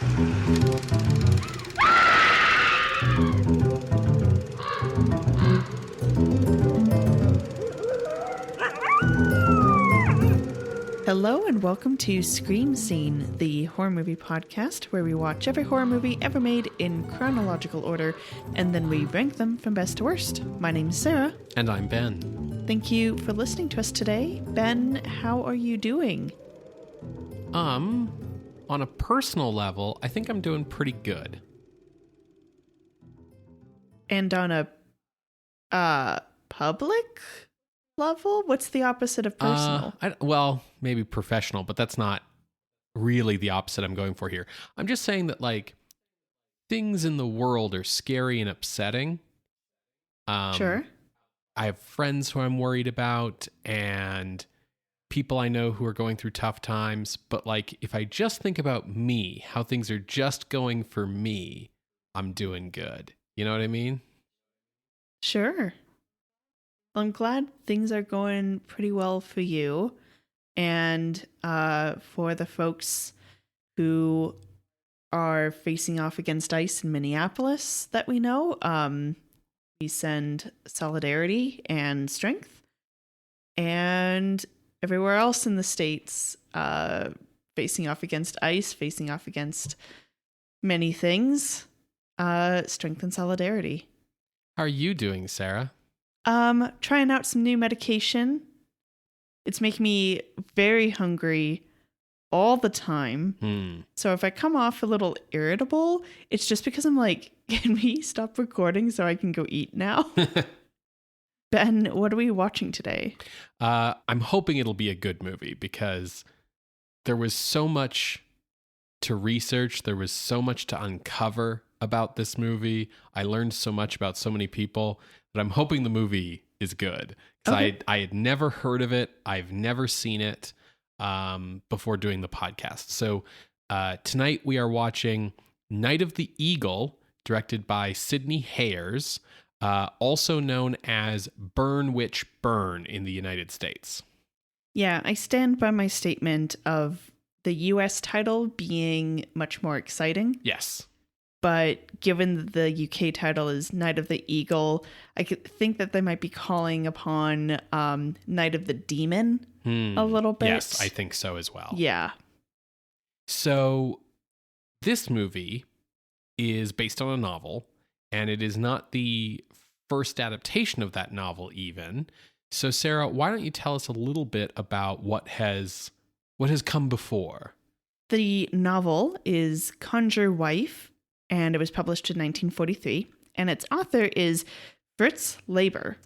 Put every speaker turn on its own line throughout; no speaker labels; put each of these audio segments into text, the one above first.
Hello and welcome to Scream Scene, the horror movie podcast where we watch every horror movie ever made in chronological order and then we rank them from best to worst. My name is Sarah.
And I'm Ben.
Thank you for listening to us today. Ben, how are you doing?
On a personal level, I think I'm doing pretty good.
And on a public level? What's the opposite of personal?
Well, maybe professional, but that's not really the opposite I'm going for here. I'm just saying that, like, things in the world are scary and upsetting.
Sure.
I have friends who I'm worried about and people I know who are going through tough times. But, like, if I just think about me, how things are just going for me, I'm doing good. You know what I mean?
Sure. Well, I'm glad things are going pretty well for you. And for the folks who are facing off against ICE in Minneapolis that we know, we send solidarity and strength. And everywhere else in the States, facing off against ICE, facing off against many things, strength and solidarity.
How are you doing, Sarah?
Trying out some new medication. It's making me very hungry all the time. So if I come off a little irritable, it's just because I'm like, can we stop recording so I can go eat now? Ben, what are we watching today?
I'm hoping it'll be a good movie because there was so much to research. There was so much to uncover about this movie. I learned so much about so many people that I'm hoping the movie is good. Because I had never heard of it. I've never seen it before doing the podcast. So tonight we are watching Night of the Eagle, directed by Sidney Hayers, also known as Burn Witch Burn in the United States.
Yeah, I stand by my statement of the US title being much more exciting.
Yes.
But given the UK title is Night of the Eagle, I could think that they might be calling upon Night of the Demon a little bit.
Yes, I think so as well.
Yeah.
So this movie is based on a novel, and it is not the first adaptation of that novel even. So Sarah, why don't you tell us a little bit about what has come before?
The novel is CONJURE WIFE, and it was published in 1943, and its author is Fritz Leiber.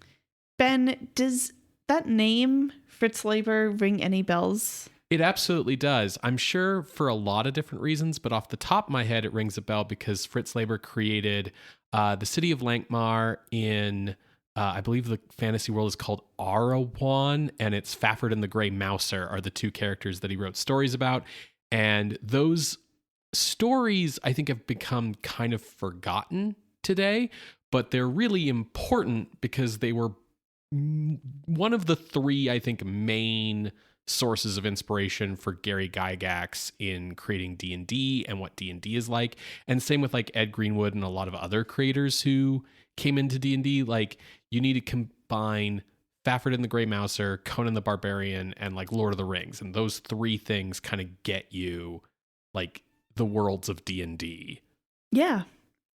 Ben, does that name, Fritz Leiber, ring any bells?
It absolutely does. I'm sure for a lot of different reasons, but off the top of my head, it rings a bell because Fritz Leiber created the city of Lankhmar in, I believe the fantasy world is called Arawan, and it's Fafhrd and the Grey Mouser are the two characters that he wrote stories about. And those stories, I think, have become kind of forgotten today, but they're really important because they were one of the three, I think, main sources of inspiration for Gary Gygax in creating D&D and what D&D is like. And same with like Ed Greenwood and a lot of other creators who came into D&D. Like, you need to combine Fafhrd and the Grey Mouser, Conan the Barbarian, and like Lord of the Rings. And those three things kind of get you like the worlds of D&D.
Yeah,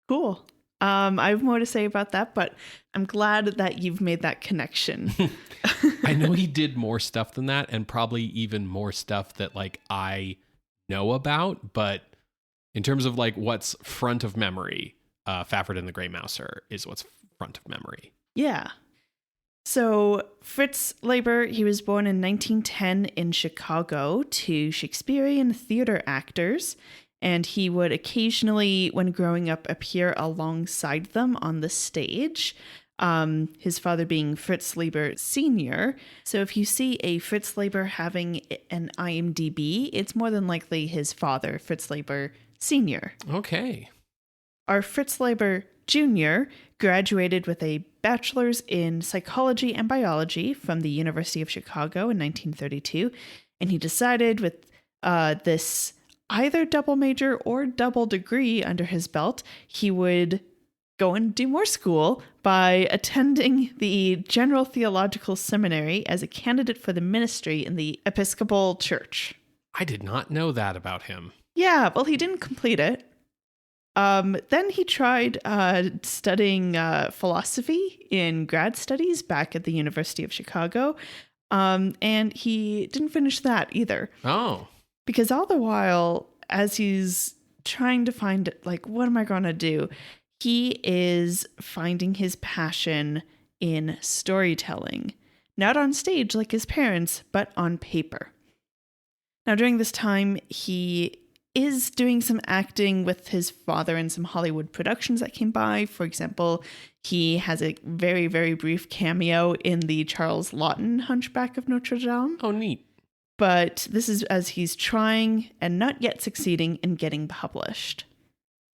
cool. I have more to say about that, but I'm glad that you've made that connection.
I know he did more stuff than that, and probably even more stuff that like I know about, but in terms of like what's front of memory, Fafhrd and the Grey Mouser is what's front of memory.
Yeah. So Fritz Leiber, he was born in 1910 in Chicago to Shakespearean theater actors, and he would occasionally, when growing up, appear alongside them on the stage, his father being Fritz Leiber Sr. So if you see a Fritz Leiber having an IMDb, it's more than likely his father, Fritz Leiber Sr.
Okay.
Our Fritz Leiber Jr. graduated with a bachelor's in psychology and biology from the University of Chicago in 1932, and he decided with this either double major or double degree under his belt, he would go and do more school by attending the General Theological Seminary as a candidate for the ministry in the Episcopal Church.
I did not know that about him.
Yeah, well, he didn't complete it. Then he tried studying philosophy in grad studies back at the University of Chicago, and he didn't finish that either.
Oh.
Because all the while, as he's trying to find, like, what am I going to do? He is finding his passion in storytelling. Not on stage like his parents, but on paper. Now, during this time, he is doing some acting with his father in some Hollywood productions that came by. For example, he has a very, very brief cameo in the Charles Laughton Hunchback of Notre Dame.
Oh, neat.
But this is as he's trying and not yet succeeding in getting published.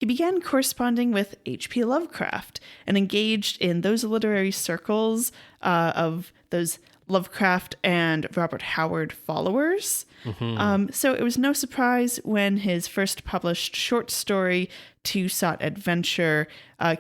He began corresponding with H.P. Lovecraft and engaged in those literary circles of those Lovecraft and Robert Howard followers.
Mm-hmm.
So it was no surprise when his first published short story, Two Sought Adventure,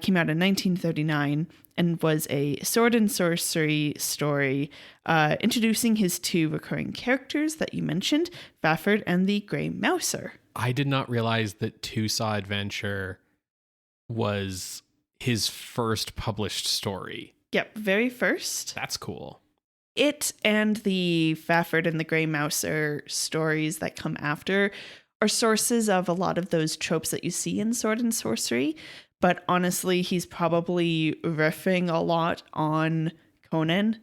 came out in 1939 and was a sword and sorcery story introducing his two recurring characters that you mentioned, Fafford and the Grey Mouser.
I did not realize that Two Saw Adventure was his first published story.
Yep, very first.
That's cool.
It and the Fafford and the Grey Mouser stories that come after are sources of a lot of those tropes that you see in sword and sorcery. But honestly, he's probably riffing a lot on Conan.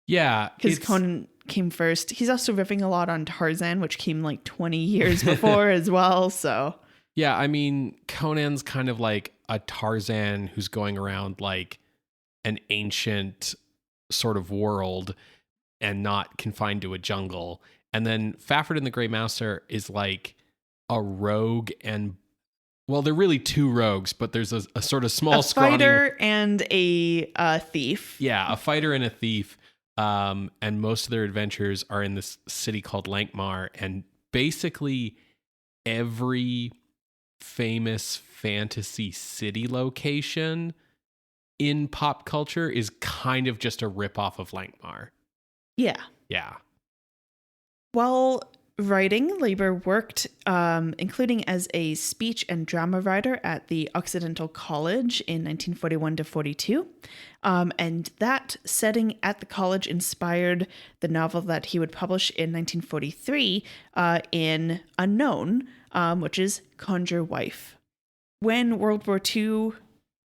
Yeah.
Because Conan came first. He's also riffing a lot on Tarzan, which came like 20 years before as well. So
yeah, I mean, Conan's kind of like a Tarzan who's going around like an ancient sort of world and not confined to a jungle. And then Fafford and the Grey Mouser is like a rogue and, well, they're really two rogues, but there's a sort of small
fighter and a thief.
Yeah, a fighter and a thief. And most of their adventures are in this city called Lankmar. And basically every famous fantasy city location in pop culture is kind of just a ripoff of Lankmar.
Yeah.
Yeah.
While writing, Leiber worked, including as a speech and drama writer at the Occidental College in 1941 to 42. And that setting at the college inspired the novel that he would publish in 1943 in Unknown, which is Conjure Wife. When World War II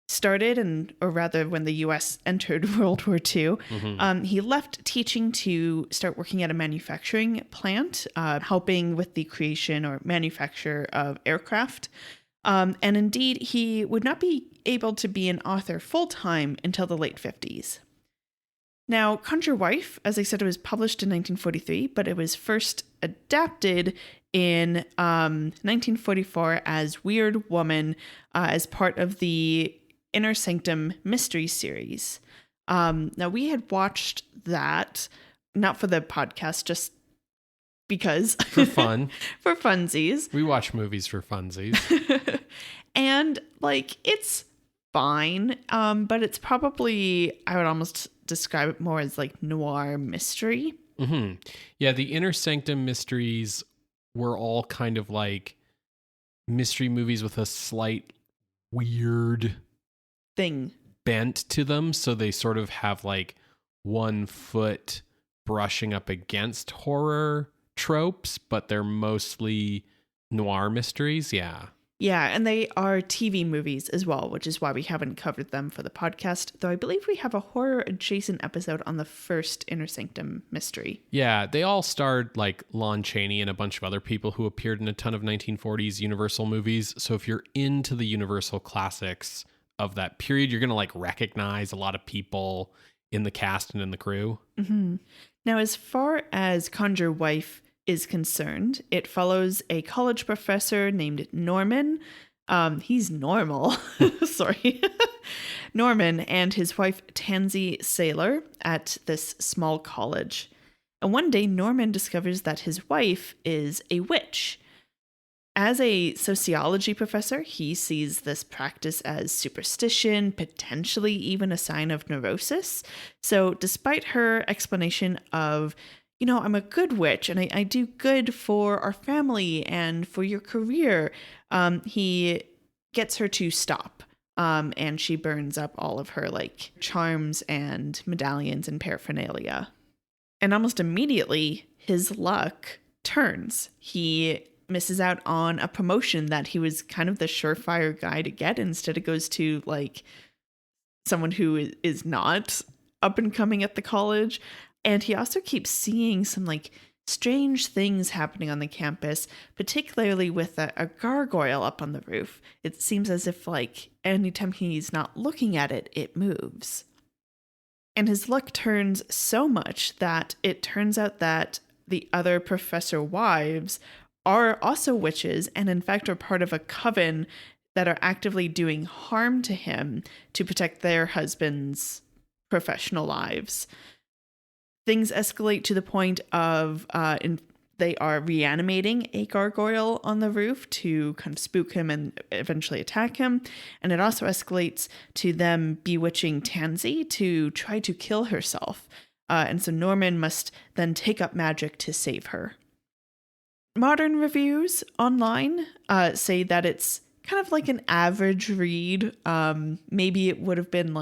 started, or rather when the U.S. entered World War II, he left teaching to start working at a manufacturing plant, helping with the creation or manufacture of aircraft. And indeed, he would not be able to be an author full-time until the late 50s. Now, Conjure Wife, as I said, it was published in 1943, but it was first adapted in 1944 as Weird Woman as part of the Inner Sanctum mystery series. Now, we had watched that, not for the podcast, just because.
For fun.
For funsies.
We watch movies for funsies.
And, like, it's fine, but it's probably, I would almost describe it more as, like, noir mystery.
Mm-hmm. Yeah, the Inner Sanctum mysteries were all kind of like mystery movies with a slight weird
thing
bent to them, so they sort of have like one foot brushing up against horror tropes, but they're mostly noir mysteries. Yeah,
and they are TV movies as well, which is why we haven't covered them for the podcast, though I believe we have a horror adjacent episode on the first Inner Sanctum mystery.
Yeah, they all starred like Lon Chaney and a bunch of other people who appeared in a ton of 1940s Universal movies. So if you're into the Universal classics of that period, you're going to like recognize a lot of people in the cast and in the crew.
Mm-hmm. Now, as far as Conjure Wife is concerned, it follows a college professor named Norman. He's normal. Sorry. Norman and his wife Tansy Saylor at this small college. And one day Norman discovers that his wife is a witch. As a sociology professor, he sees this practice as superstition, potentially even a sign of neurosis. So despite her explanation of, I'm a good witch and I do good for our family and for your career, he gets her to stop. And she burns up all of her charms and medallions and paraphernalia. And almost immediately, his luck turns. He misses out on a promotion that he was kind of the surefire guy to get. Instead, it goes to someone who is not up and coming at the college. And he also keeps seeing some strange things happening on the campus, particularly with a gargoyle up on the roof. It seems as if anytime he's not looking at it, it moves. And his luck turns so much that it turns out that the other professor wives are also witches and in fact are part of a coven that are actively doing harm to him to protect their husbands' professional lives. Things escalate to the point of they are reanimating a gargoyle on the roof to kind of spook him and eventually attack him. And it also escalates to them bewitching Tansy to try to kill herself. And so Norman must then take up magic to save her. Modern reviews online say that it's kind of like an average read. Maybe it would have been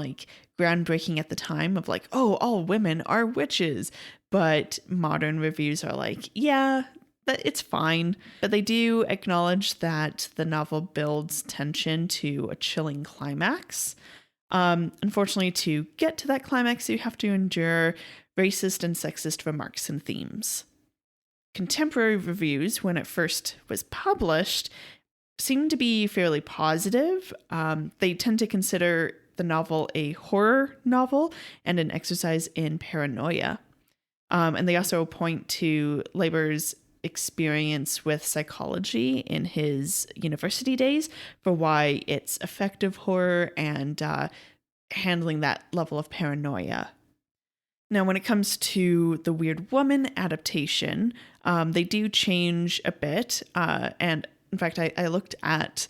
groundbreaking at the time of all women are witches. But modern reviews are yeah, it's fine. But they do acknowledge that the novel builds tension to a chilling climax. Unfortunately, to get to that climax, you have to endure racist and sexist remarks and themes. Contemporary reviews, when it first was published, seemed to be fairly positive. They tend to consider the novel a horror novel and an exercise in paranoia. And they also point to Leiber's experience with psychology in his university days for why it's effective horror and handling that level of paranoia. Now, when it comes to the Weird Woman adaptation, they do change a bit. And in fact, I looked at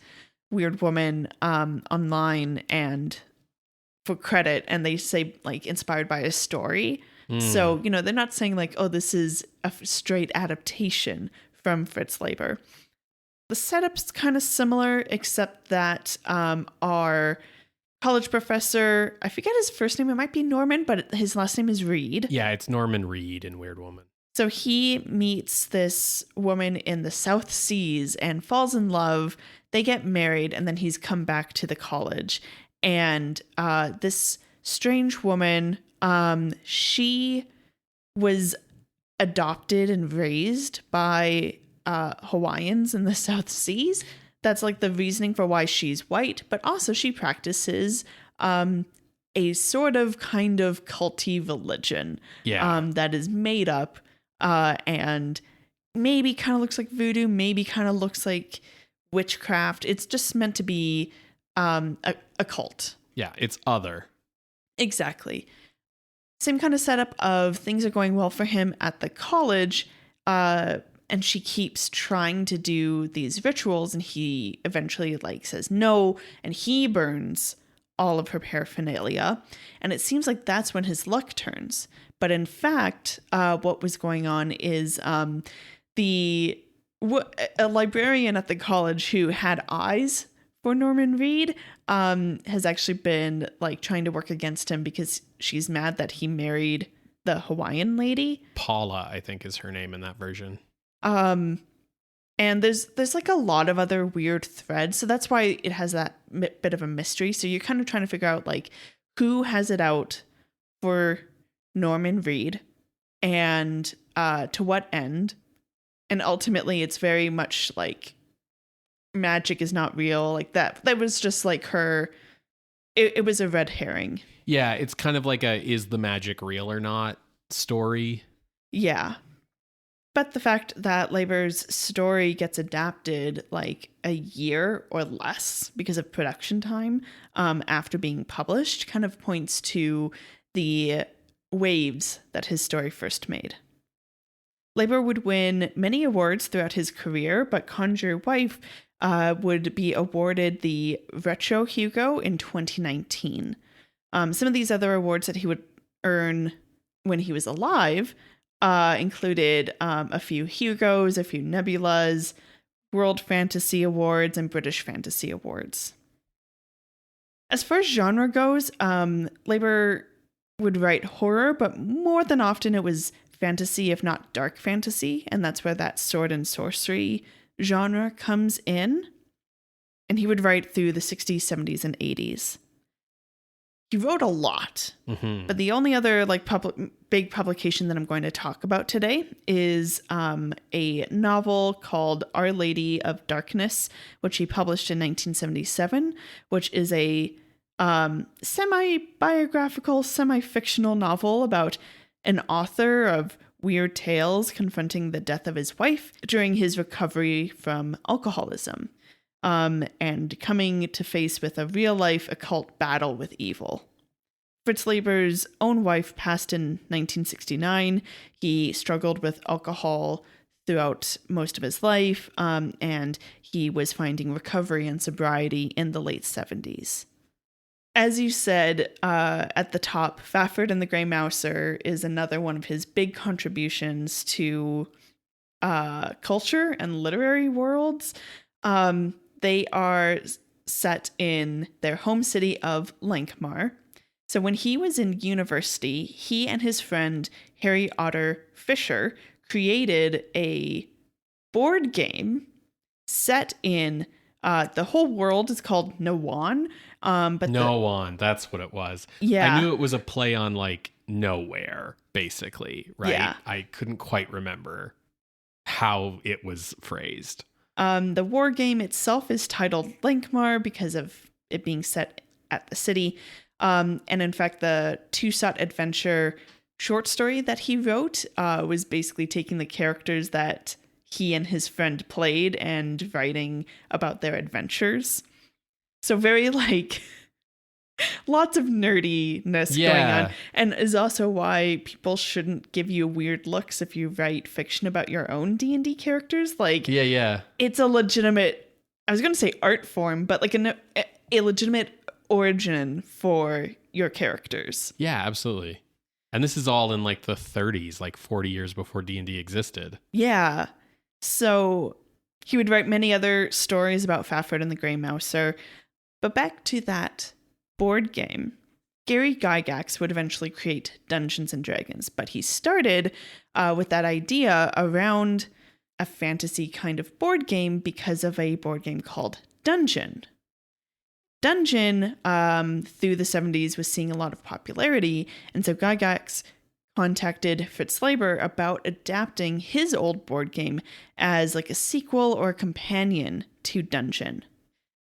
Weird Woman online and for credit, and they say inspired by a story. So, they're not saying this is a straight adaptation from Fritz Leiber. The setup's kind of similar, except that our college professor, I forget his first name, it might be Norman, but his last name is Reed.
Yeah, it's Norman Reed in Weird Woman.
So he meets this woman in the South Seas and falls in love. They get married, and then he's come back to the college. And this strange woman, she was adopted and raised by Hawaiians in the South Seas. That's the reasoning for why she's white, but also she practices a sort of kind of culty religion that is made up and maybe kind of looks like voodoo, maybe kind of looks like witchcraft. It's just meant to be a cult.
Yeah, it's other.
Exactly. Same kind of setup of things are going well for him at the college, and she keeps trying to do these rituals, and he eventually says no, and he burns all of her paraphernalia. And it seems like that's when his luck turns. But in fact, what was going on is a librarian at the college who had eyes for Norman Reed has actually been trying to work against him because she's mad that he married the Hawaiian lady.
Paula, I think, is her name in that version.
And there's a lot of other weird threads, so that's why it has that bit of a mystery. So you're kind of trying to figure out who has it out for Norman Reed and to what end. And ultimately, it's very much magic is not real. That was just her. It was a red herring.
Yeah, it's kind of is the magic real or not story.
Yeah. But the fact that Leiber's story gets adapted a year or less because of production time after being published kind of points to the waves that his story first made. Leiber would win many awards throughout his career, but Conjure Wife would be awarded the Retro Hugo in 2019. Some of these other awards that he would earn when he was alive included a few Hugos, a few Nebulas, World Fantasy Awards, and British Fantasy Awards. As far as genre goes, Leiber would write horror, but more than often it was fantasy, if not dark fantasy, and that's where that sword and sorcery genre comes in. And he would write through the 60s, 70s, and 80s. He wrote a lot, but the only other big publication that I'm going to talk about today is a novel called Our Lady of Darkness, which he published in 1977, which is a semi-biographical, semi-fictional novel about an author of weird tales confronting the death of his wife during his recovery from alcoholism. And coming to face with a real-life occult battle with evil. Fritz Leiber's own wife passed in 1969. He struggled with alcohol throughout most of his life, and he was finding recovery and sobriety in the late 70s. As you said at the top, Fafhrd and the Grey Mouser is another one of his big contributions to culture and literary worlds. They are set in their home city of Lankhmar. So when he was in university, he and his friend Harry Otter Fisher created a board game set in the whole world is called Nowan. But
Nowan, that's what it was.
Yeah.
I knew it was a play on like nowhere, basically, right?
Yeah.
I couldn't quite remember how it was phrased.
The war game itself is titled Lankhmar because of it being set at the city. And in fact, the two-shot adventure short story that he wrote was basically taking the characters that he and his friend played and writing about their adventures. So very lots of nerdiness going on, and is also why people shouldn't give you weird looks if you write fiction about your own D&D characters. It's a legitimate, I was going to say art form, but a legitimate origin for your characters.
Yeah, absolutely. And this is all in the 30s, 40 years before D&D existed.
Yeah. So he would write many other stories about Fafhrd and the Grey Mouser. But back to that board game. Gary Gygax would eventually create Dungeons and Dragons, but he started with that idea around a fantasy kind of board game because of a board game called Dungeon. Dungeon, through the 70s, was seeing a lot of popularity, and so Gygax contacted Fritz Leiber about adapting his old board game as a sequel or a companion to Dungeon.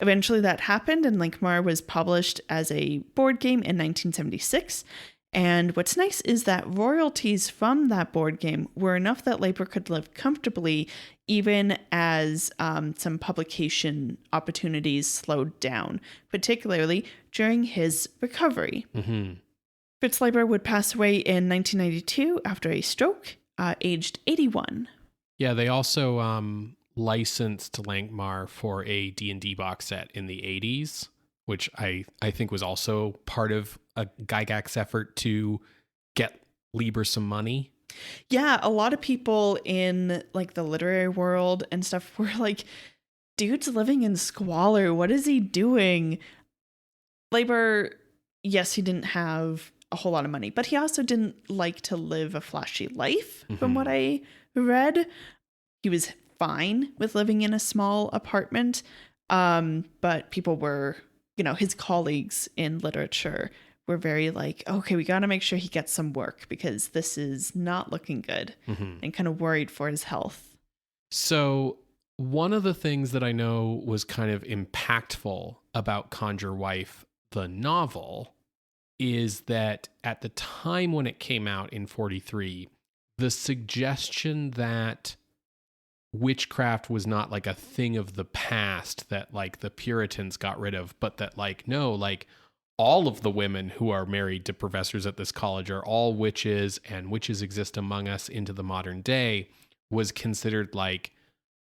Eventually that happened, and Lankhmar was published as a board game in 1976. And what's nice is that royalties from that board game were enough that Leiber could live comfortably, even as some publication opportunities slowed down, particularly during his recovery.
Mm-hmm.
Fritz Leiber would pass away in 1992 after a stroke, aged 81.
Yeah, they also licensed Lankhmar for a D&D box set in the 80s, which I think was also part of a Gygax effort to get Leiber some money.
Yeah, a lot of people in the literary world and stuff were like, dude's living in squalor. What is he doing? Leiber, yes, he didn't have a whole lot of money, but he also didn't like to live a flashy life, from what I read. He was fine with living in a small apartment, but people were, his colleagues in literature were very okay, we got to make sure he gets some work because this is not looking good, and kind of worried for his health.
So one of the things that I know was kind of impactful about Conjure Wife, the novel, is that at the time when it came out in 1943, the suggestion that witchcraft was not a thing of the past that the Puritans got rid of, but that all of the women who are married to professors at this college are all witches, and witches exist among us into the modern day, was considered like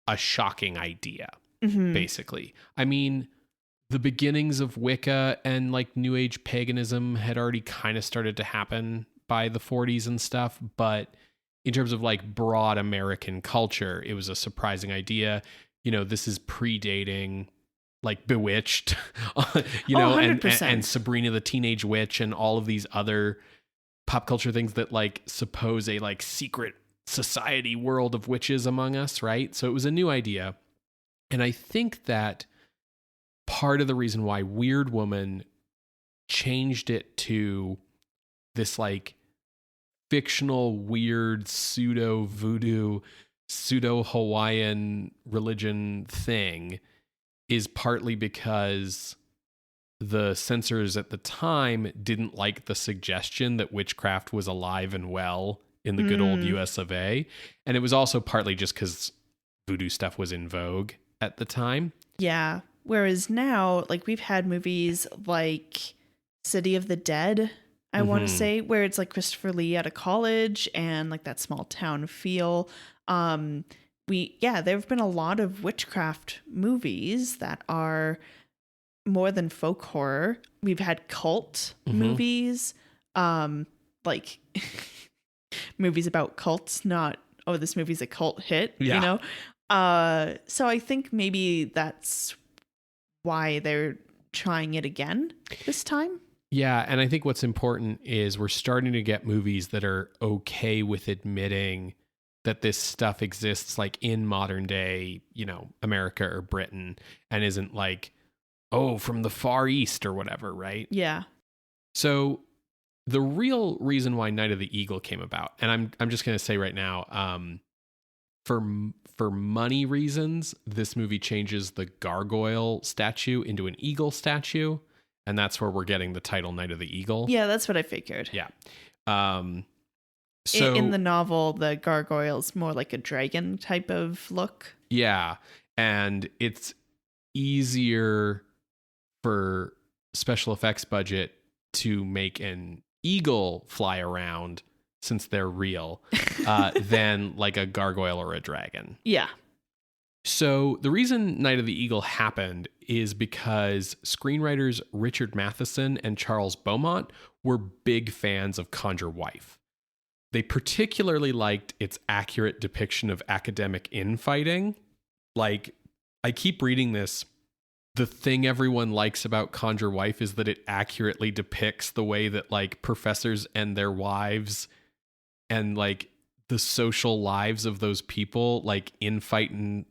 a shocking idea,
Mhm.
basically. I mean, the beginnings of Wicca and like New Age paganism had already kind of started to happen by the 40s and stuff, but in terms of like broad American culture, it was a surprising idea. You know, this is predating like Bewitched, you know, and
100%.
Sabrina the Teenage Witch and all of these other pop culture things that like suppose a like secret society world of witches among us, right? So it was a new idea. And I think that part of the reason why Weird Woman changed it to this like fictional, weird, pseudo voodoo, pseudo Hawaiian religion thing is partly because the censors at the time didn't like the suggestion that witchcraft was alive and well in the good old US of A. And it was also partly just because voodoo stuff was in vogue at the time.
Yeah. Whereas now, like, we've had movies like City of the Dead, I want to say, where it's like Christopher Lee out of college and like that small town feel. There have been a lot of witchcraft movies that are more than folk horror. We've had cult movies, like movies about cults, not, oh, this movie's a cult hit, you know? So I think maybe that's why they're trying it again this time.
Yeah, and I think what's important is we're starting to get movies that are okay with admitting that this stuff exists like in modern day, you know, America or Britain, and isn't like, oh, from the Far East or whatever, right?
Yeah.
So the real reason why Night of the Eagle came about, and I'm just going to say right now, for money reasons, this movie changes the gargoyle statue into an eagle statue, and that's where we're getting the title Night of the Eagle.
Yeah, that's what I figured.
Yeah. So
in the novel, the gargoyle's more like a dragon type of look.
Yeah, and it's easier for special effects budget to make an eagle fly around, since they're real, than like a gargoyle or a dragon.
Yeah.
So the reason Night of the Eagle happened is because screenwriters Richard Matheson and Charles Beaumont were big fans of Conjure Wife. They particularly liked its accurate depiction of academic infighting. Like, I keep reading this. The thing everyone likes about Conjure Wife is that it accurately depicts the way that like professors and their wives and like the social lives of those people like infight and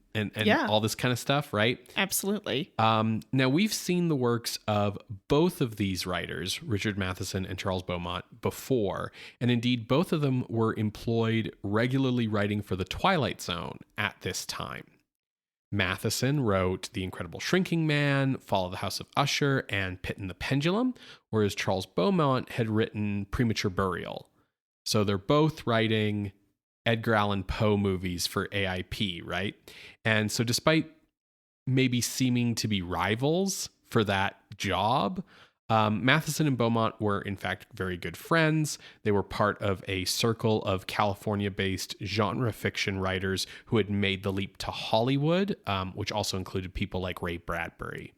all this kind of stuff, right?
Absolutely.
Now we've seen the works of both of these writers, Richard Matheson and Charles Beaumont, before, and indeed both of them were employed regularly writing for The Twilight Zone at this time. Matheson wrote The Incredible Shrinking Man, Fall of the House of Usher, and Pit and the Pendulum, whereas Charles Beaumont had written Premature Burial. So they're both writing Edgar Allan Poe movies for AIP, right? And so despite maybe seeming to be rivals for that job, Matheson and Beaumont were in fact very good friends. They were part of a circle of California-based genre fiction writers who had made the leap to Hollywood, which also included people like Ray Bradbury.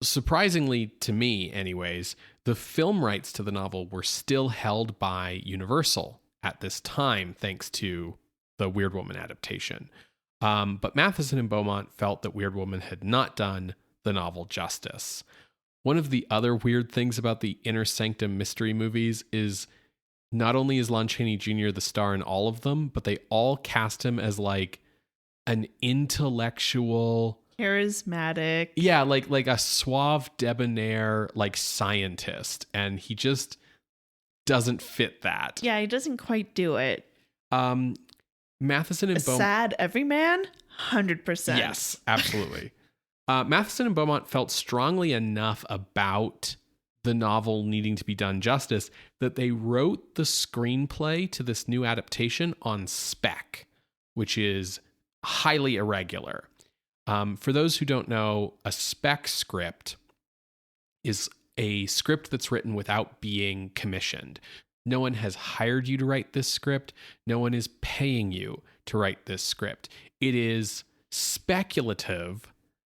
Surprisingly to me, anyways, the film rights to the novel were still held by Universal at this time, thanks to the Weird Woman adaptation. But Matheson and Beaumont felt that Weird Woman had not done the novel justice. One of the other weird things about the Inner Sanctum mystery movies is not only is Lon Chaney Jr. the star in all of them, but they all cast him as like an intellectual,
charismatic.
Yeah, like a suave, debonair, like scientist. And he just doesn't fit that.
Yeah, he doesn't quite do it.
Matheson and Beaumont.
Sad everyman? 100%.
Yes, absolutely. Matheson and Beaumont felt strongly enough about the novel needing to be done justice that they wrote the screenplay to this new adaptation on spec, which is highly irregular. For those who don't know, a spec script is a script that's written without being commissioned. No one has hired you to write this script. No one is paying you to write this script. It is speculative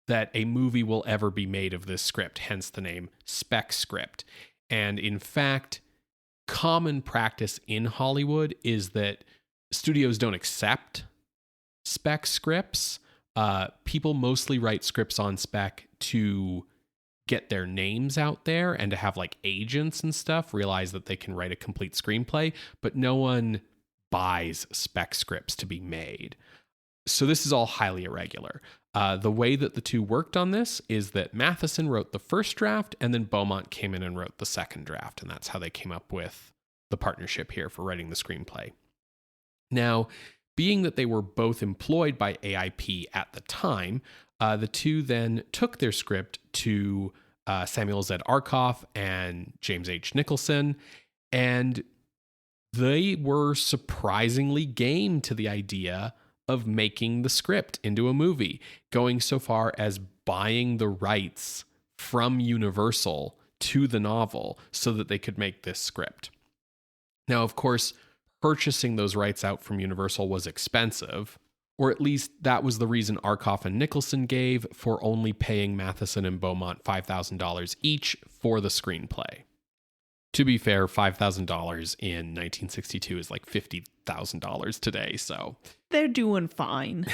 that a movie will ever be made of this script, hence the name spec script. And in fact, common practice in Hollywood is that studios don't accept spec scripts. People mostly write scripts on spec to get their names out there and to have like agents and stuff realize that they can write a complete screenplay, but no one buys spec scripts to be made. So this is all highly irregular. The way that the two worked on this is that Matheson wrote the first draft and then Beaumont came in and wrote the second draft. And that's how they came up with the partnership here for writing the screenplay. Now, being that they were both employed by AIP at the time, the two then took their script to Samuel Z. Arkoff and James H. Nicholson, and they were surprisingly game to the idea of making the script into a movie, going so far as buying the rights from Universal to the novel so that they could make this script. Now, of course, purchasing those rights out from Universal was expensive, or at least that was the reason Arkoff and Nicholson gave for only paying Matheson and Beaumont $5,000 each for the screenplay. To be fair, $5,000 in 1962 is like $50,000 today, so...
They're doing fine.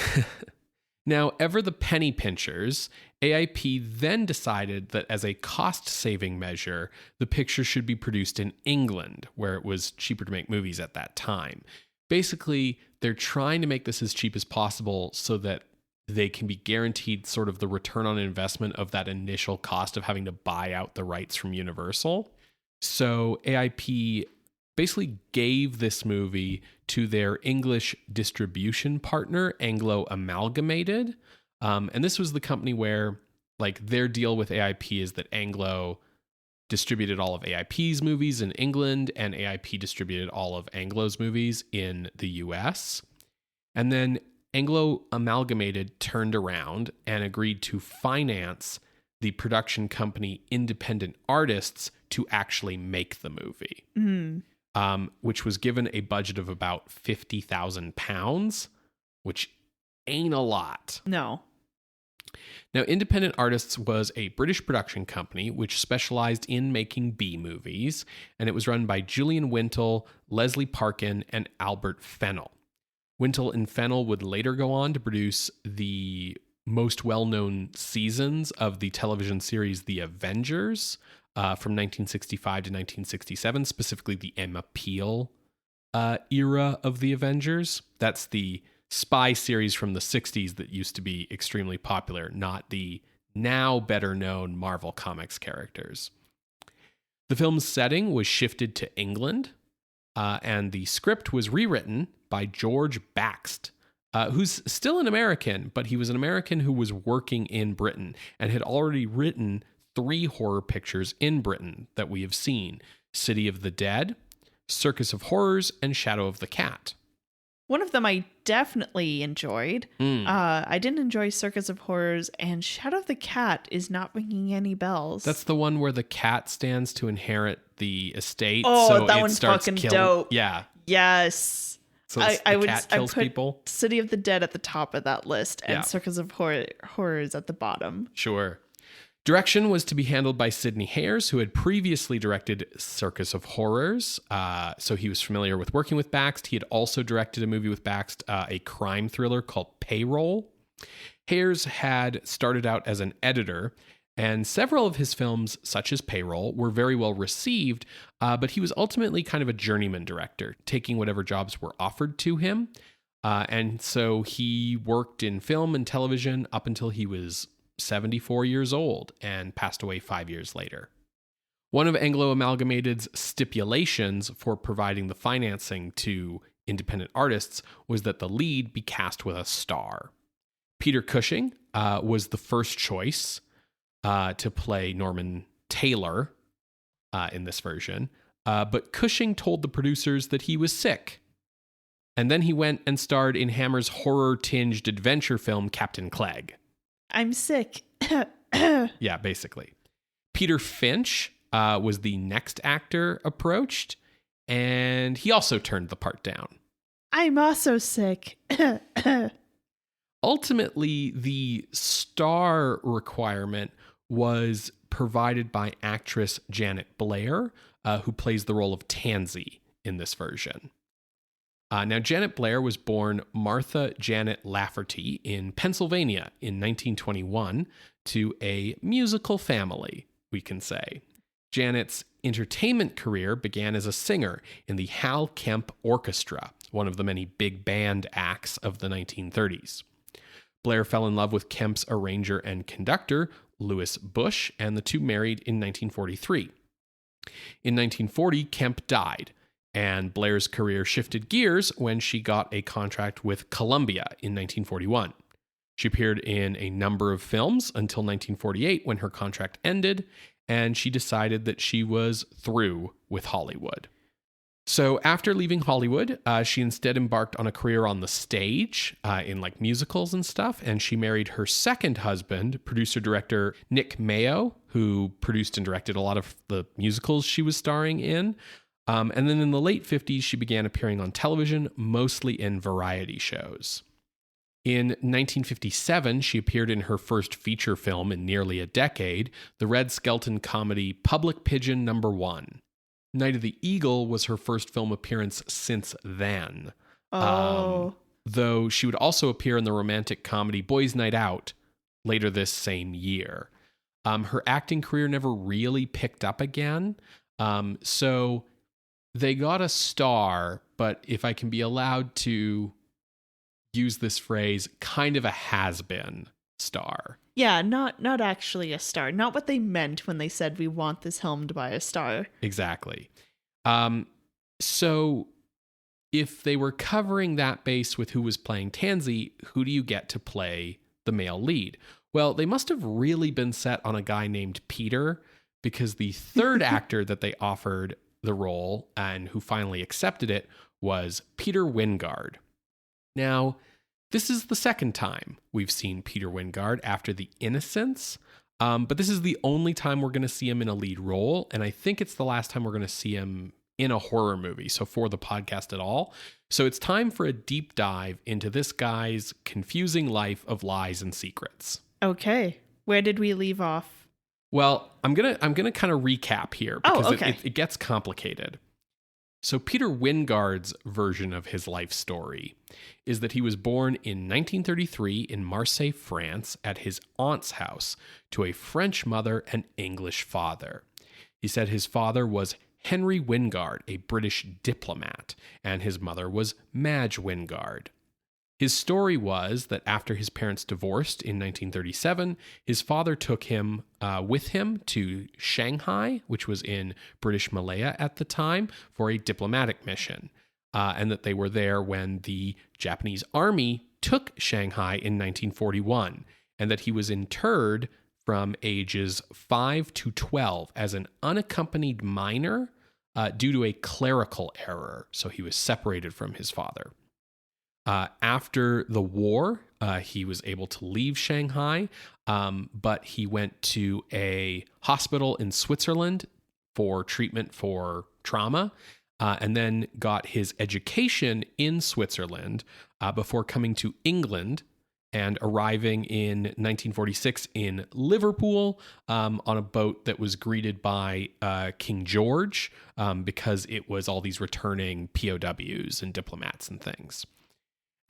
Now, ever the penny pinchers, AIP then decided that as a cost-saving measure, the picture should be produced in England, where it was cheaper to make movies at that time. Basically, they're trying to make this as cheap as possible so that they can be guaranteed sort of the return on investment of that initial cost of having to buy out the rights from Universal. So AIP basically gave this movie to their English distribution partner, Anglo Amalgamated. And this was the company where, like, their deal with AIP is that Anglo distributed all of AIP's movies in England and AIP distributed all of Anglo's movies in the US. And then Anglo Amalgamated turned around and agreed to finance the production company Independent Artists to actually make the movie, which was given a budget of about £50,000, which ain't a lot.
No.
Now, Independent Artists was a British production company which specialized in making B movies, and it was run by Julian Wintle, Leslie Parkin, and Albert Fennell. Wintle and Fennell would later go on to produce the most well-known seasons of the television series The Avengers from 1965 to 1967, specifically the Emma Peel era of The Avengers. That's the spy series from the 60s that used to be extremely popular, not the now better-known Marvel Comics characters. The film's setting was shifted to England, and the script was rewritten by George Baxt, who's still an American, but he was an American who was working in Britain and had already written 3 horror pictures in Britain that we have seen: City of the Dead, Circus of Horrors, and Shadow of the Cat.
One of them I definitely enjoyed. I didn't enjoy Circus of Horrors, and Shadow of the Cat is not ringing any bells.
That's the one where the cat stands to inherit the estate.
Oh,
so
that
it
one's
starts
fucking
killing.
dope.
Yeah.
Yes.
So the cat kills
put
people.
City of the Dead at the top of that list, and
Yeah.
Circus of Horrors at the bottom.
Sure. Direction was to be handled by Sidney Hayers, who had previously directed Circus of Horrors. So he was familiar with working with Baxt. He had also directed a movie with Baxt, a crime thriller called Payroll. Hayers had started out as an editor, and several of his films, such as Payroll, were very well received, but he was ultimately kind of a journeyman director, taking whatever jobs were offered to him. And so he worked in film and television up until he was 74 years old and passed away 5 years later. One of Anglo Amalgamated's stipulations for providing the financing to independent artists was that the lead be cast with a star. Peter Cushing was the first choice to play Norman Taylor in this version, but Cushing told the producers that he was sick. And then he went and starred in Hammer's horror-tinged adventure film Captain Clegg.
I'm sick.
Yeah, basically. Peter Finch was the next actor approached, and he also turned the part down.
I'm also sick.
Ultimately, the star requirement was provided by actress Janet Blair, who plays the role of Tansy in this version. Now, Janet Blair was born Martha Janet Lafferty in Pennsylvania in 1921 to a musical family, we can say. Janet's entertainment career began as a singer in the Hal Kemp Orchestra, one of the many big band acts of the 1930s. Blair fell in love with Kemp's arranger and conductor, Louis Bush, and the two married in 1943. In 1940, Kemp died, and Blair's career shifted gears when she got a contract with Columbia in 1941. She appeared in a number of films until 1948 when her contract ended, and she decided that she was through with Hollywood. So after leaving Hollywood, she instead embarked on a career on the stage in like musicals and stuff, and she married her second husband, producer-director Nick Mayo, who produced and directed a lot of the musicals she was starring in. And then in the late 50s, she began appearing on television, mostly in variety shows. In 1957, she appeared in her first feature film in nearly a decade, the Red Skelton comedy Public Pigeon No. 1. Night of the Eagle was her first film appearance since then.
Oh.
Though she would also appear in the romantic comedy Boys' Night Out later this same year. Her acting career never really picked up again. So they got a star, but if I can be allowed to use this phrase, kind of a has-been star.
Yeah, not actually a star. Not what they meant when they said we want this helmed by a star.
Exactly. So if they were covering that base with who was playing Tansy, who do you get to play the male lead? Well, they must have really been set on a guy named Peter, because the third actor that they offered the role and who finally accepted it was Peter Wyngarde. Now, this is the second time we've seen Peter Wyngarde after The Innocents, but this is the only time we're going to see him in a lead role, and I think it's the last time we're going to see him in a horror movie, so for the podcast at all. So it's time for a deep dive into this guy's confusing life of lies and secrets.
Okay, where did we leave off?
Well, I'm gonna kind of recap here because it gets complicated. So Peter Wyngarde's version of his life story is that he was born in 1933 in Marseille, France, at his aunt's house to a French mother and English father. He said his father was Henry Wyngarde, a British diplomat, and his mother was Madge Wyngarde. His story was that after his parents divorced in 1937, his father took him with him to Shanghai, which was in British Malaya at the time, for a diplomatic mission, and that they were there when the Japanese army took Shanghai in 1941, and that he was interred from ages 5 to 12 as an unaccompanied minor due to a clerical error. So he was separated from his father. After the war, he was able to leave Shanghai, but he went to a hospital in Switzerland for treatment for trauma, and then got his education in Switzerland before coming to England and arriving in 1946 in Liverpool on a boat that was greeted by King George because it was all these returning POWs and diplomats and things.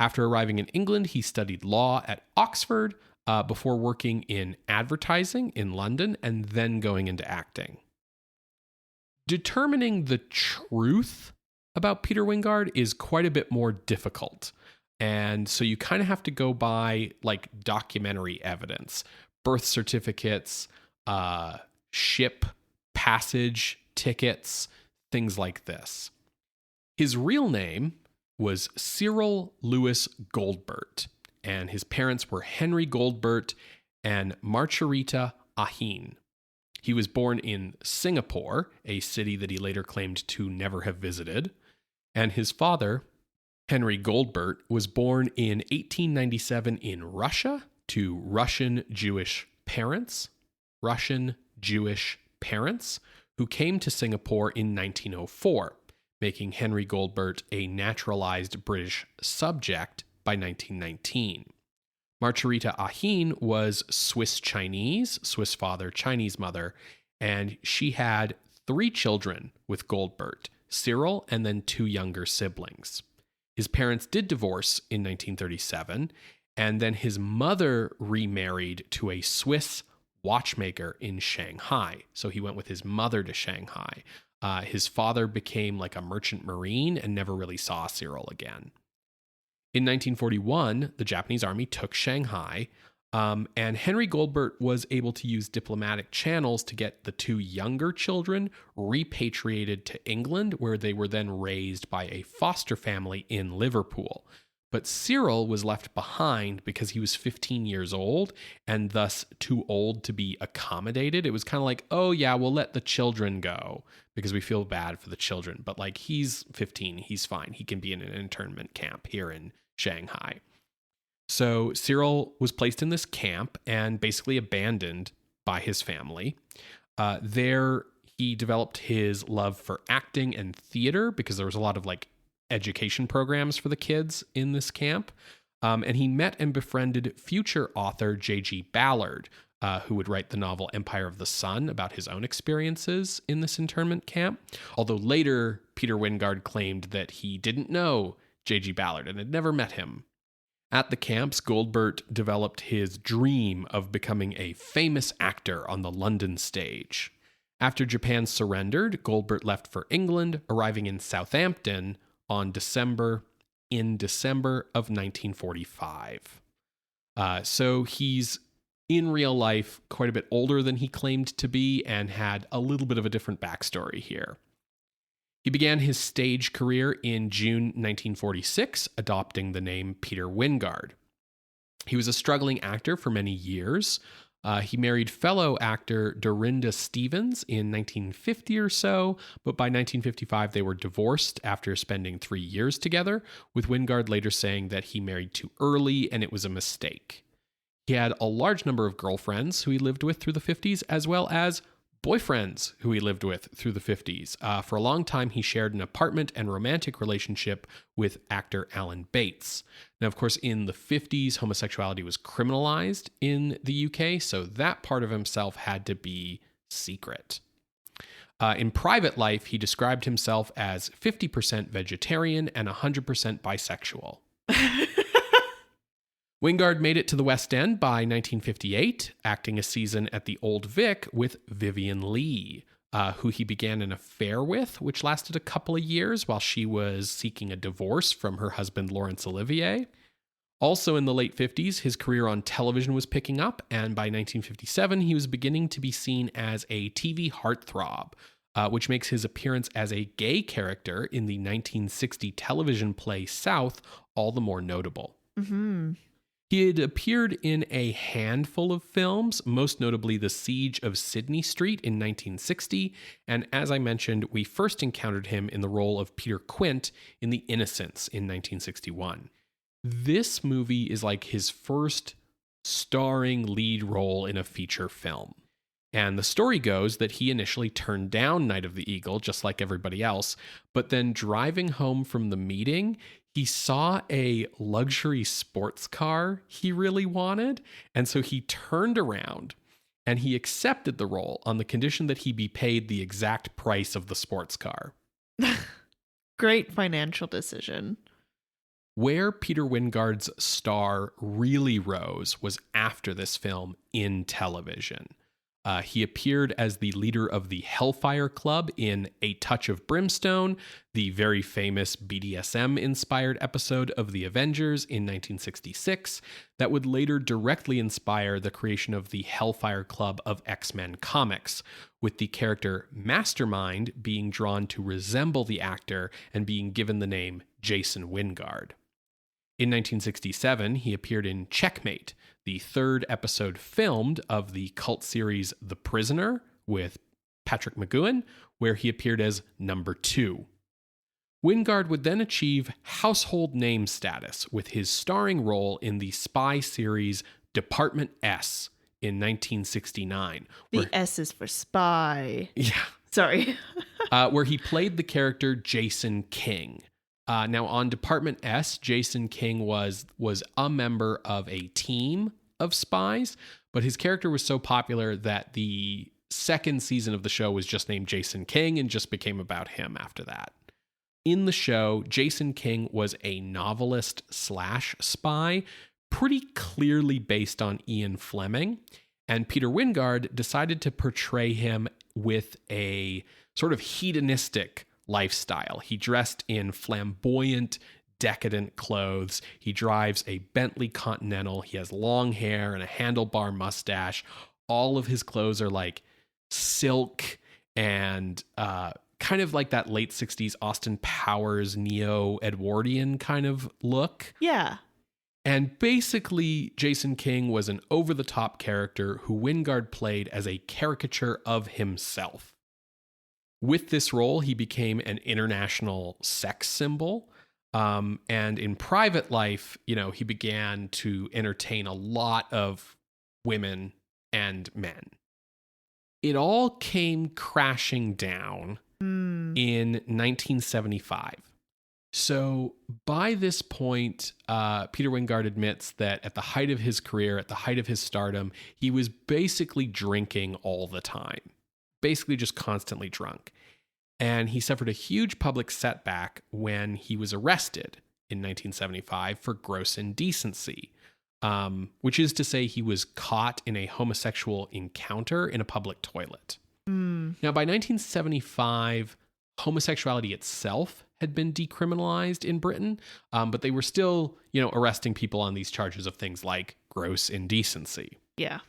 After arriving in England, he studied law at Oxford before working in advertising in London and then going into acting. Determining the truth about Peter Wyngarde is quite a bit more difficult. And so you kind of have to go by like documentary evidence, birth certificates, ship passage tickets, things like this. His real name was Cyril Louis Goldbert, and his parents were Henry Goldbert and Margarita Aheen. He was born in Singapore, a city that he later claimed to never have visited, and his father, Henry Goldbert, was born in 1897 in Russia to Russian Jewish parents who came to Singapore in 1904. making Henry Goldbert a naturalized British subject by 1919. Margarita Ahin was Swiss Chinese, Swiss father, Chinese mother, and she had 3 children with Goldbert, Cyril, and then 2 younger siblings. His parents did divorce in 1937, and then his mother remarried to a Swiss watchmaker in Shanghai. So he went with his mother to Shanghai. His father became like a merchant marine and never really saw Cyril again. In 1941, the Japanese army took Shanghai, and Henry Goldbert was able to use diplomatic channels to get the 2 younger children repatriated to England, where they were then raised by a foster family in Liverpool. But Cyril was left behind because he was 15 years old and thus too old to be accommodated. It was kind of like, oh yeah, we'll let the children go because we feel bad for the children. But like, he's 15, he's fine. He can be in an internment camp here in Shanghai. So Cyril was placed in this camp and basically abandoned by his family. There he developed his love for acting and theater because there was a lot of like education programs for the kids in this camp. And he met and befriended future author J.G. Ballard, who would write the novel Empire of the Sun about his own experiences in this internment camp. Although later, Peter Wyngarde claimed that he didn't know J.G. Ballard and had never met him. At the camps, Goldbert developed his dream of becoming a famous actor on the London stage. After Japan surrendered, Goldbert left for England, arriving in Southampton in December of 1945. So he's in real life quite a bit older than he claimed to be and had a little bit of a different backstory here. He began his stage career in June 1946, adopting the name Peter Wyngarde. He was a struggling actor for many years. He married fellow actor Dorinda Stevens in 1950 or so, but by 1955 they were divorced after spending 3 years together, with Wyngarde later saying that he married too early and it was a mistake. He had a large number of girlfriends who he lived with through the 50s, as well as boyfriends who he lived with through the 50s. For a long time, he shared an apartment and romantic relationship with actor Alan Bates. Now, of course, in the 50s, homosexuality was criminalized in the UK, so that part of himself had to be secret. In private life, he described himself as 50% vegetarian and 100% bisexual. Wyngarde made it to the West End by 1958, acting a season at the Old Vic with Vivien Leigh, who he began an affair with, which lasted a couple of years while she was seeking a divorce from her husband Laurence Olivier. Also in the late 50s, his career on television was picking up, and by 1957, he was beginning to be seen as a TV heartthrob, which makes his appearance as a gay character in the 1960 television play South all the more notable.
Mm-hmm.
He had appeared in a handful of films, most notably The Siege of Sydney Street in 1960, and as I mentioned, we first encountered him in the role of Peter Quint in The Innocents in 1961. This movie is like his first starring lead role in a feature film. And the story goes that he initially turned down Night of the Eagle, just like everybody else, but then driving home from the meeting, he saw a luxury sports car he really wanted, and so he turned around and he accepted the role on the condition that he be paid the exact price of the sports car.
Great financial decision.
Where Peter Wyngarde's star really rose was after this film in television. He appeared as the leader of the Hellfire Club in A Touch of Brimstone, the very famous BDSM-inspired episode of The Avengers in 1966 that would later directly inspire the creation of the Hellfire Club of X-Men comics, with the character Mastermind being drawn to resemble the actor and being given the name Jason Wyngarde. In 1967, he appeared in Checkmate, the third episode filmed of the cult series The Prisoner with Patrick McGoohan, where he appeared as Number 2. Wyngarde would then achieve household name status with his starring role in the spy series Department S in 1969.
The S is for spy.
Yeah.
Sorry.
Where he played the character Jason King. Now, on Department S, Jason King was a member of a team of spies, but his character was so popular that the second season of the show was just named Jason King and just became about him after that. In the show, Jason King was a novelist / spy, pretty clearly based on Ian Fleming, and Peter Wyngarde decided to portray him with a sort of hedonistic lifestyle. He dressed in flamboyant, decadent clothes. He drives a Bentley Continental. He has long hair and a handlebar mustache. All of his clothes are like silk and kind of like that late 60s Austin Powers neo-Edwardian kind of look.
Yeah.
And basically, Jason King was an over-the-top character who Wyngarde played as a caricature of himself. With this role, he became an international sex symbol. And in private life, he began to entertain a lot of women and men. It all came crashing down in 1975. So by this point, Peter Wyngarde admits that at the height of his career, at the height of his stardom, he was basically drinking all the time, basically just constantly drunk. And he suffered a huge public setback when he was arrested in 1975 for gross indecency, which is to say he was caught in a homosexual encounter in a public toilet. Now, by 1975, homosexuality itself had been decriminalized in Britain, but they were still, arresting people on these charges of things like gross indecency.
Yeah.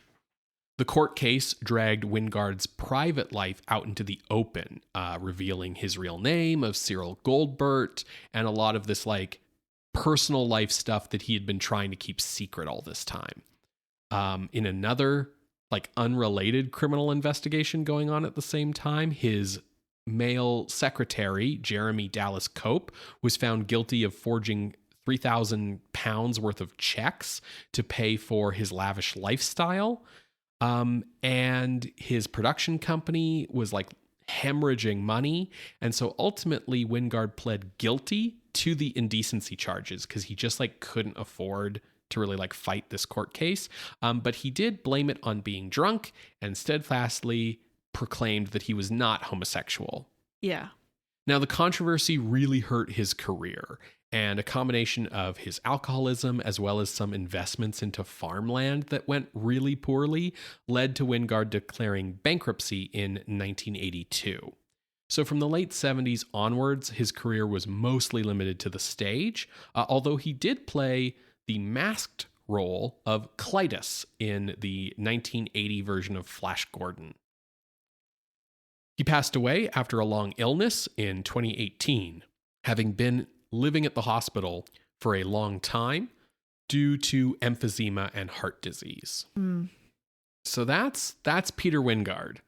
The court case dragged Wyngarde's private life out into the open, revealing his real name of Cyril Goldbert and a lot of this personal life stuff that he had been trying to keep secret all this time. In another unrelated criminal investigation going on at the same time, his male secretary, Jeremy Dallas Cope, was found guilty of forging 3,000 pounds worth of checks to pay for his lavish lifestyle. And his production company was hemorrhaging money. And so ultimately Wyngarde pled guilty to the indecency charges because he just couldn't afford to really fight this court case. But he did blame it on being drunk and steadfastly proclaimed that he was not homosexual.
Yeah.
Now, the controversy really hurt his career, and a combination of his alcoholism as well as some investments into farmland that went really poorly led to Wyngarde declaring bankruptcy in 1982. So from the late 70s onwards, his career was mostly limited to the stage, although he did play the masked role of Clytus in the 1980 version of Flash Gordon. He passed away after a long illness in 2018, having been living at the hospital for a long time due to emphysema and heart disease. So that's Peter Wyngarde.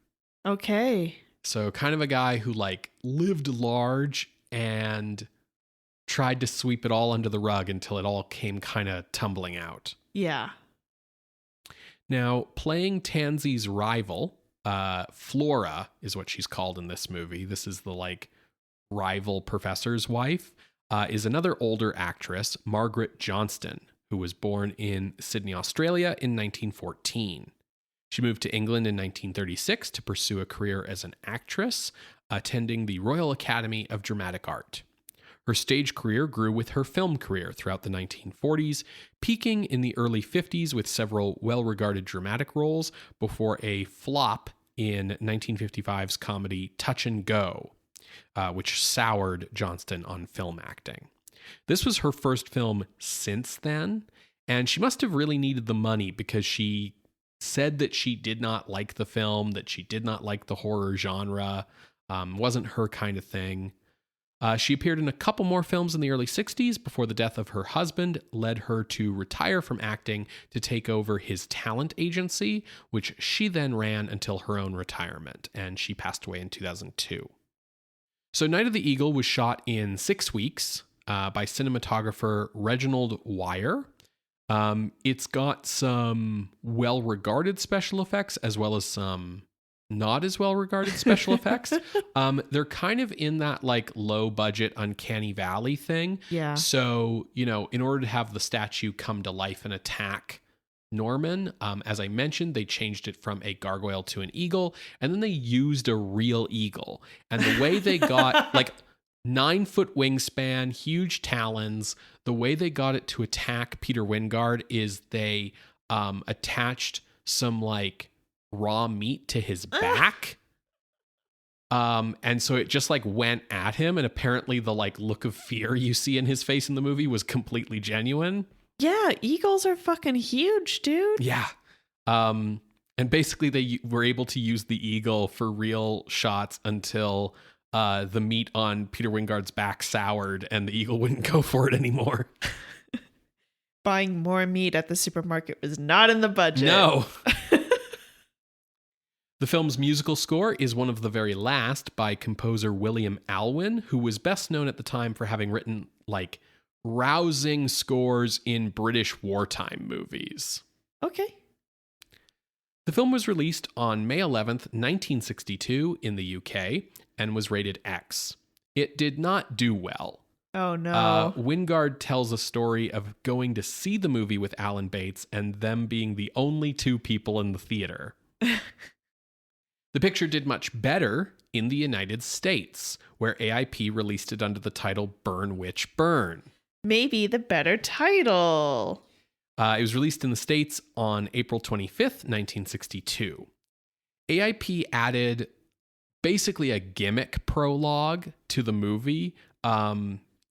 Okay.
So kind of a guy who lived large and tried to sweep it all under the rug until it all came kind of tumbling out.
Yeah.
Now, playing Tansy's rival, Flora is what she's called in this movie. This is the rival professor's wife, is another older actress, Margaret Johnston, who was born in Sydney, Australia in 1914. She moved to England in 1936 to pursue a career as an actress, attending the Royal Academy of Dramatic Art. Her stage career grew with her film career throughout the 1940s, peaking in the early 50s with several well-regarded dramatic roles before a flop in 1955's comedy Touch and Go, which soured Johnston on film acting. This was her first film since then, and she must have really needed the money because she said that she did not like the film, that she did not like the horror genre, wasn't her kind of thing. She appeared in a couple more films in the early 60s before the death of her husband led her to retire from acting to take over his talent agency, which she then ran until her own retirement, and she passed away in 2002. So Night of the Eagle was shot in 6 weeks by cinematographer Reginald Wire. It's got some well-regarded special effects as well as some not as well regarded special effects. They're kind of in that like low budget Uncanny Valley thing.
Yeah.
So, you know, in order to have the statue come to life and attack Norman, as I mentioned, they changed it from a gargoyle to an eagle, and then they used a real eagle. And the way they got like 9-foot wingspan, huge talons, the way they got it to attack Peter Wyngarde is they attached some like raw meat to his back. And so it just like went at him, and apparently the like look of fear you see in his face in the movie was completely genuine.
Yeah, eagles are fucking huge, dude.
Yeah. And basically they were able to use the eagle for real shots until the meat on Peter Wyngarde's back soured and the eagle wouldn't go for it anymore.
Buying more meat at the supermarket was not in the budget.
No. The film's musical score is one of the very last by composer William Alwyn, who was best known at the time for having written like rousing scores in British wartime movies.
Okay.
The film was released on May 11th, 1962 in the UK and was rated X. It did not do well.
Oh, no.
Wyngarde tells a story of going to see the movie with Alan Bates and them being the only two people in the theater. The picture did much better in the United States, where AIP released it under the title Burn Witch Burn.
Maybe the better title.
It was released in the States on April 25th, 1962. AIP added basically a gimmick prologue to the movie.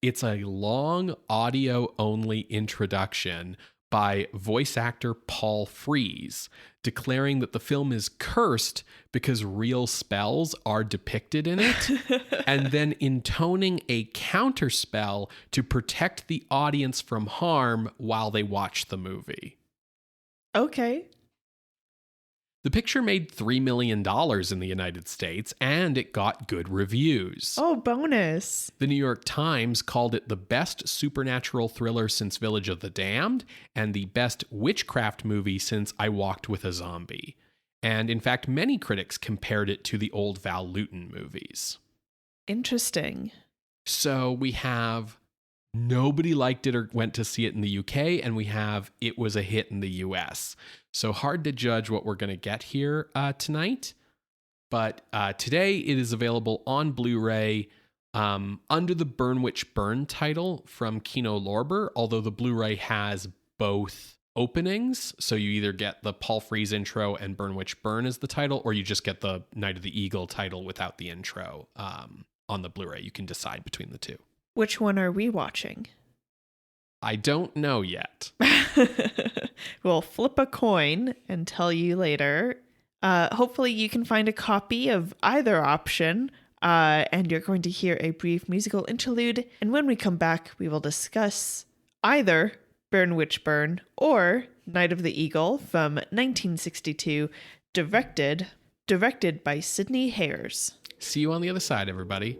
It's a long audio-only introduction by voice actor Paul Frees, declaring that the film is cursed because real spells are depicted in it, and then intoning a counterspell to protect the audience from harm while they watch the movie.
Okay.
The picture made $3 million in the United States, and it got good reviews.
Oh, bonus.
The New York Times called it the best supernatural thriller since Village of the Damned, and the best witchcraft movie since I Walked with a Zombie. And in fact, many critics compared it to the old Val Lewton movies.
Interesting.
So we have nobody liked it or went to see it in the UK, and we have it was a hit in the US. So hard to judge what we're going to get here tonight. But today it is available on Blu-ray under the Burn Witch Burn title from Kino Lorber, although the Blu-ray has both openings. So you either get the Paul Frees intro and Burn Witch Burn as the title, or you just get the Night of the Eagle title without the intro on the Blu-ray. You can decide between the two.
Which one are we watching?
I don't know yet.
We'll flip a coin and tell you later. Hopefully you can find a copy of either option, and you're going to hear a brief musical interlude. And when we come back, we will discuss either Burn Witch Burn or Night of the Eagle from 1962, directed by Sidney Hayers.
See you on the other side, everybody.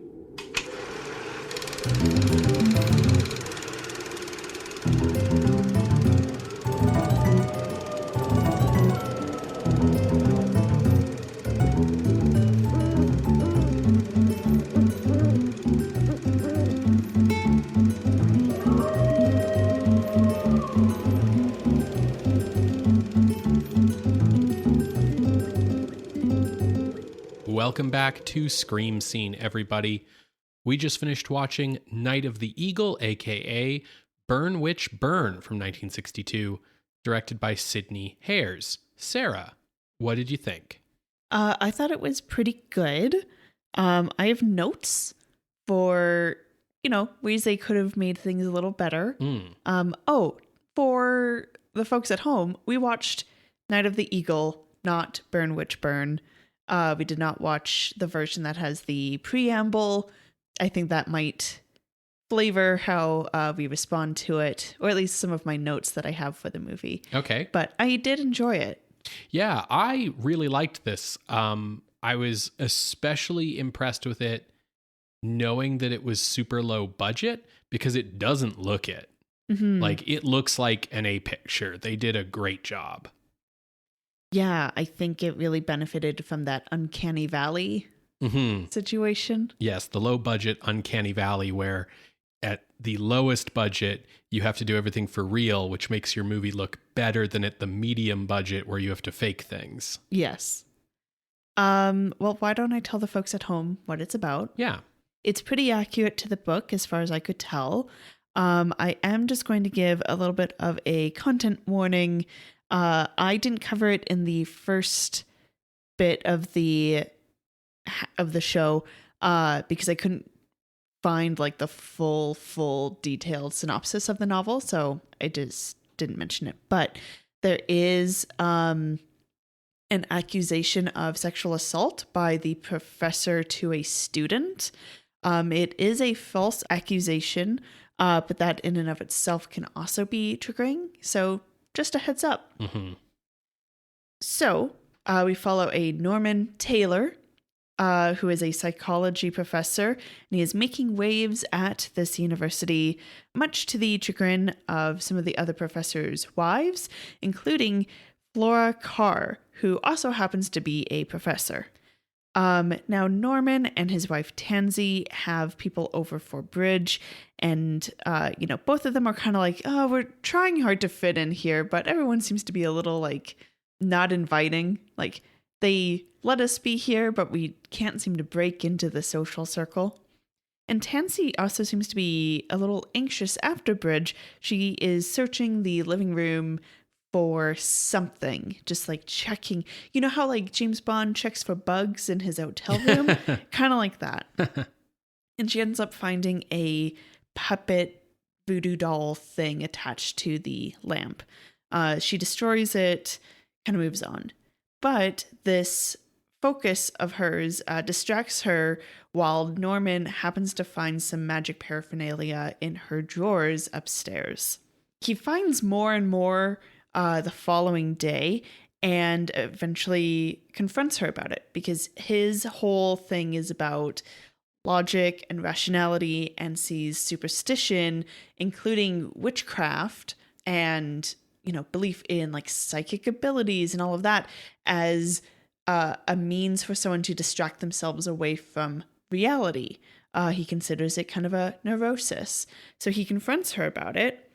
Welcome back to Scream Scene, everybody. We just finished watching Night of the Eagle, aka Burn Witch Burn from 1962, directed by Sidney Hayers. Sarah, what did you think?
I thought it was pretty good. I have notes for, ways they could have made things a little better. For the folks at home, we watched Night of the Eagle, not Burn Witch Burn. We did not watch the version that has the preamble. I think that might flavor how we respond to it, or at least some of my notes that I have for the movie.
Okay.
But I did enjoy it.
Yeah, I really liked this. I was especially impressed with it knowing that it was super low budget because it doesn't look it.
Mm-hmm.
Like, it looks like an A picture. They did a great job.
Yeah, I think it really benefited from that uncanny valley situation.
Yes, the low budget uncanny valley where at the lowest budget, you have to do everything for real, which makes your movie look better than at the medium budget where you have to fake things.
Yes. Well, why don't I tell the folks at home what it's about?
Yeah.
It's pretty accurate to the book as far as I could tell. I am just going to give a little bit of a content warning. I didn't cover it in the first bit of the show because I couldn't find like the full detailed synopsis of the novel, so I just didn't mention it. But there is an accusation of sexual assault by the professor to a student. It is a false accusation, but that in and of itself can also be triggering. So just a heads up.
Mm-hmm.
So we follow a Norman Taylor, who is a psychology professor, and he is making waves at this university, much to the chagrin of some of the other professors' wives, including Flora Carr, who also happens to be a professor. Now Norman and his wife Tansy have people over for bridge, and both of them are kind of like, oh, we're trying hard to fit in here, but everyone seems to be a little like not inviting. Like they let us be here, but we can't seem to break into the social circle. And Tansy also seems to be a little anxious after bridge. She is searching the living room for something, just like checking. You know how like James Bond checks for bugs in his hotel room? Kind of like that. And she ends up finding a puppet voodoo doll thing attached to the lamp. She destroys it, kind of moves on. But this focus of hers distracts her while Norman happens to find some magic paraphernalia in her drawers upstairs. He finds more and more the following day and eventually confronts her about it, because his whole thing is about logic and rationality and sees superstition, including witchcraft and belief in like psychic abilities and all of that, as a means for someone to distract themselves away from reality. He considers it kind of a neurosis. So he confronts her about it,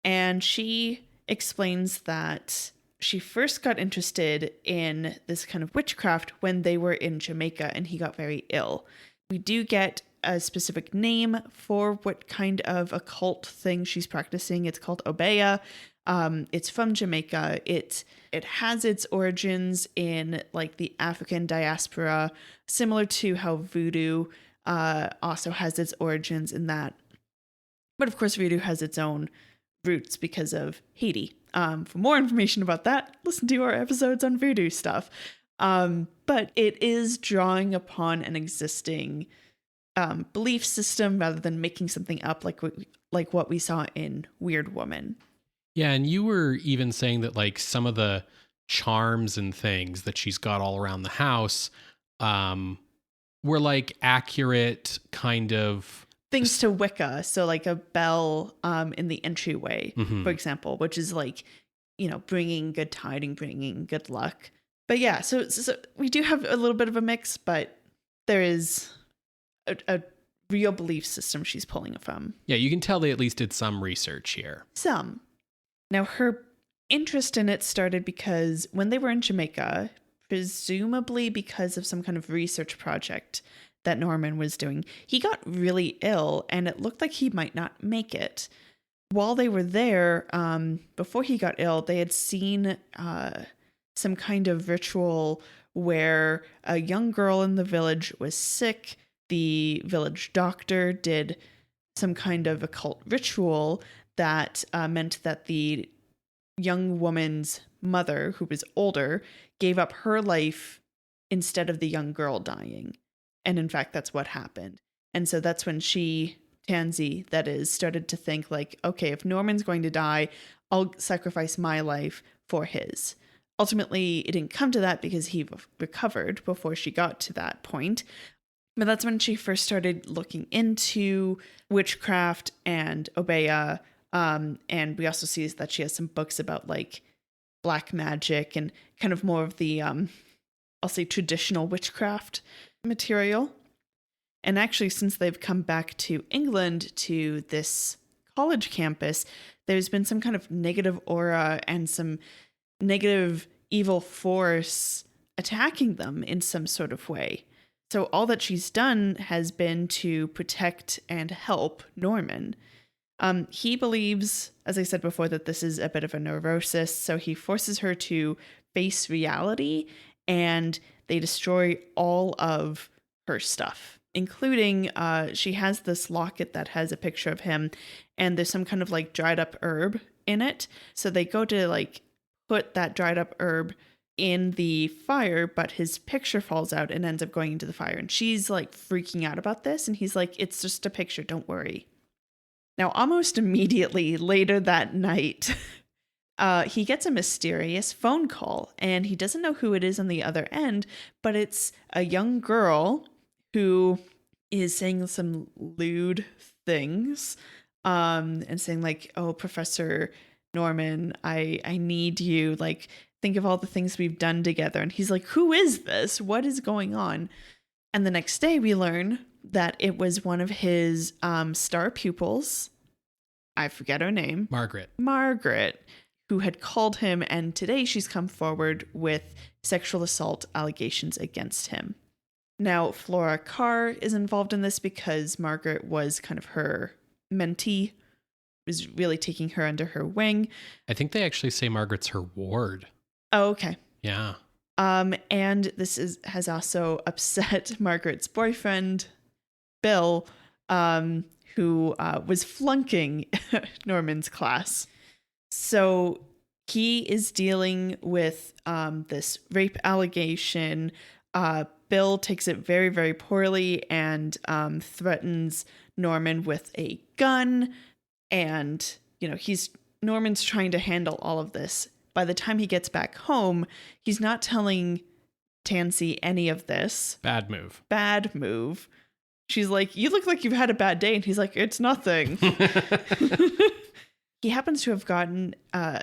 and she explains that she first got interested in this kind of witchcraft when they were in Jamaica and he got very ill. We do get a specific name for what kind of occult thing she's practicing. It's called Obeah. It's from Jamaica. It has its origins in like the African diaspora, similar to how voodoo also has its origins in that. But of course, voodoo has its own roots because of Haiti. For more information about that, listen to our episodes on voodoo stuff. But it is drawing upon an existing belief system rather than making something up like what we saw in Weird Woman.
Yeah, and you were even saying that like some of the charms and things that she's got all around the house were like accurate kind of
things to Wicca. So like a bell in the entryway, for example, which is like, bringing good tidings, bringing good luck. But yeah, so we do have a little bit of a mix, but there is a real belief system she's pulling it from.
Yeah, you can tell they at least did some research here.
Some. Now, her interest in it started because when they were in Jamaica, presumably because of some kind of research project that Norman was doing, he got really ill and it looked like he might not make it. While they were there, before he got ill, they had seen some kind of ritual where a young girl in the village was sick. The village doctor did some kind of occult ritual that meant that the young woman's mother, who was older, gave up her life instead of the young girl dying. And in fact, that's what happened. And so that's when Tansy, that is, started to think like, okay, if Norman's going to die, I'll sacrifice my life for his. Ultimately, it didn't come to that because he recovered before she got to that point. But that's when she first started looking into witchcraft and Obeah. And we also see that she has some books about like black magic and kind of more of the, I'll say, traditional witchcraft material. And actually, since they've come back to England to this college campus, there's been some kind of negative aura and some negative evil force attacking them in some sort of way. So all that she's done has been to protect and help Norman. He believes, as I said before, that this is a bit of a neurosis, so he forces her to face reality, and they destroy all of her stuff, including she has this locket that has a picture of him, and there's some kind of like dried up herb in it. So they go to like put that dried up herb in the fire, but his picture falls out and ends up going into the fire. And she's like freaking out about this, and he's like, "It's just a picture, don't worry." Now, almost immediately later that night, he gets a mysterious phone call, and he doesn't know who it is on the other end, but it's a young girl who is saying some lewd things, and saying like, "Oh, Professor Norman, I need you. Like, think of all the things we've done together." And he's like, "Who is this? What is going on?" And the next day we learn that it was one of his star pupils. I forget her name. Margaret, who had called him, and today she's come forward with sexual assault allegations against him. Now, Flora Carr is involved in this because Margaret was kind of her mentee, was really taking her under her wing.
I think they actually say Margaret's her ward.
Oh, okay.
Yeah.
And this has also upset Margaret's boyfriend, Bill, who was flunking Norman's class. So he is dealing with this rape allegation. Bill takes it very, very poorly and threatens Norman with a gun. And, Norman's trying to handle all of this. By the time he gets back home, he's not telling Tansy any of this.
Bad move. She's like, "You look like you've had a bad day." And he's like, "It's nothing." He happens to have gotten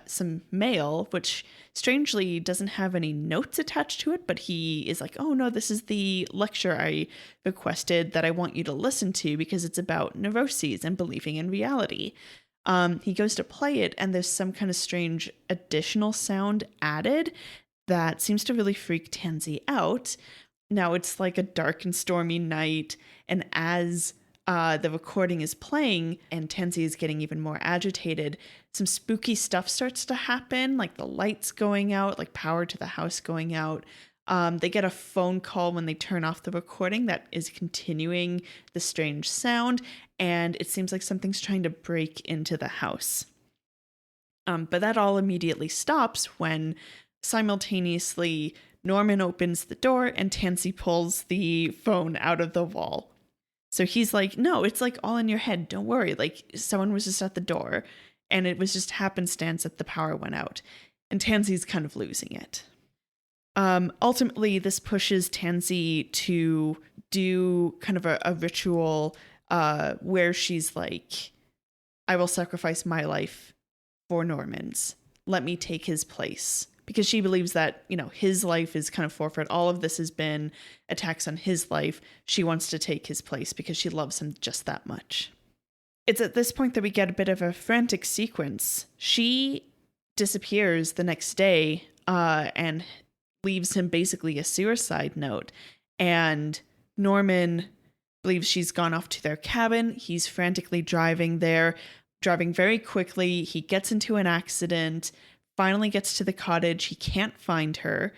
some mail, which strangely doesn't have any notes attached to it, but he is like, "Oh no, this is the lecture I requested that I want you to listen to because it's about neuroses and believing in reality." He goes to play it, and there's some kind of strange additional sound added that seems to really freak Tansy out. Now, it's like a dark and stormy night, and as the recording is playing and Tansy is getting even more agitated, some spooky stuff starts to happen, like the lights going out, like power to the house going out. They get a phone call when they turn off the recording that is continuing the strange sound, and it seems like something's trying to break into the house. But that all immediately stops when simultaneously Norman opens the door and Tansy pulls the phone out of the wall. So he's like, "No, it's like all in your head. Don't worry. Like someone was just at the door and it was just happenstance that the power went out." And Tansy's kind of losing it. Ultimately, this pushes Tansy to do kind of a ritual where she's like, "I will sacrifice my life for Norman's. Let me take his place." Because she believes that, his life is kind of forfeit. All of this has been attacks on his life. She wants to take his place because she loves him just that much. It's at this point that we get a bit of a frantic sequence. She disappears the next day and leaves him basically a suicide note. And Norman believes she's gone off to their cabin. He's frantically driving there, driving very quickly. He gets into an accident, finally gets to the cottage. He can't find her.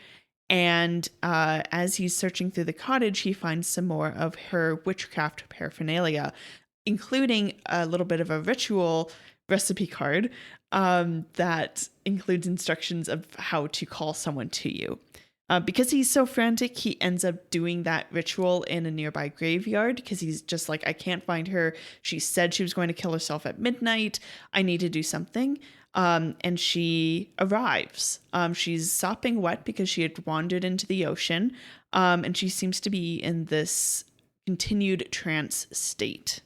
And as he's searching through the cottage, he finds some more of her witchcraft paraphernalia, including a little bit of a ritual recipe card that includes instructions of how to call someone to you. Because he's so frantic, he ends up doing that ritual in a nearby graveyard because he's just like, "I can't find her. She said she was going to kill herself at midnight. I need to do something." And she arrives. She's sopping wet because she had wandered into the ocean. And she seems to be in this continued trance state.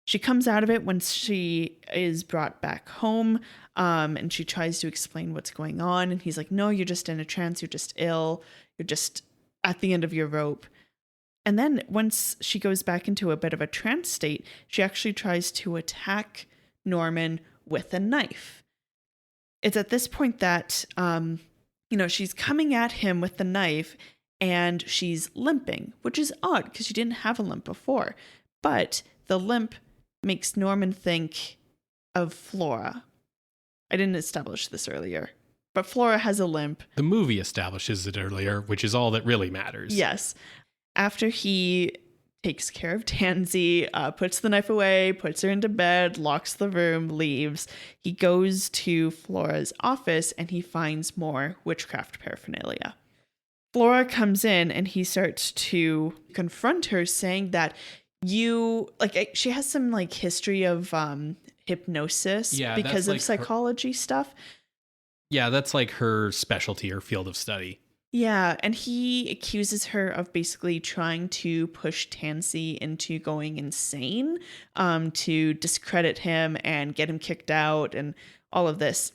She comes out of it when she is brought back home, and she tries to explain what's going on. And he's like, no, you're just in a trance. You're just ill. You're just at the end of your rope. And then once she goes back into a bit of a trance state, she actually tries to attack Norman with a knife. It's at this point that, she's coming at him with the knife and she's limping, which is odd because she didn't have a limp before. But the limp makes Norman think of Flora. I didn't establish this earlier, but Flora has a limp.
The movie establishes it earlier, which is all that really matters.
Yes. After he takes care of Tansy, puts the knife away, puts her into bed, locks the room, leaves, he goes to Flora's office and he finds more witchcraft paraphernalia. Flora comes in and he starts to confront her, saying that she has some history of hypnosis because of psychology stuff.
Yeah, that's her specialty or field of study.
Yeah, and he accuses her of basically trying to push Tansy into going insane, to discredit him and get him kicked out and all of this.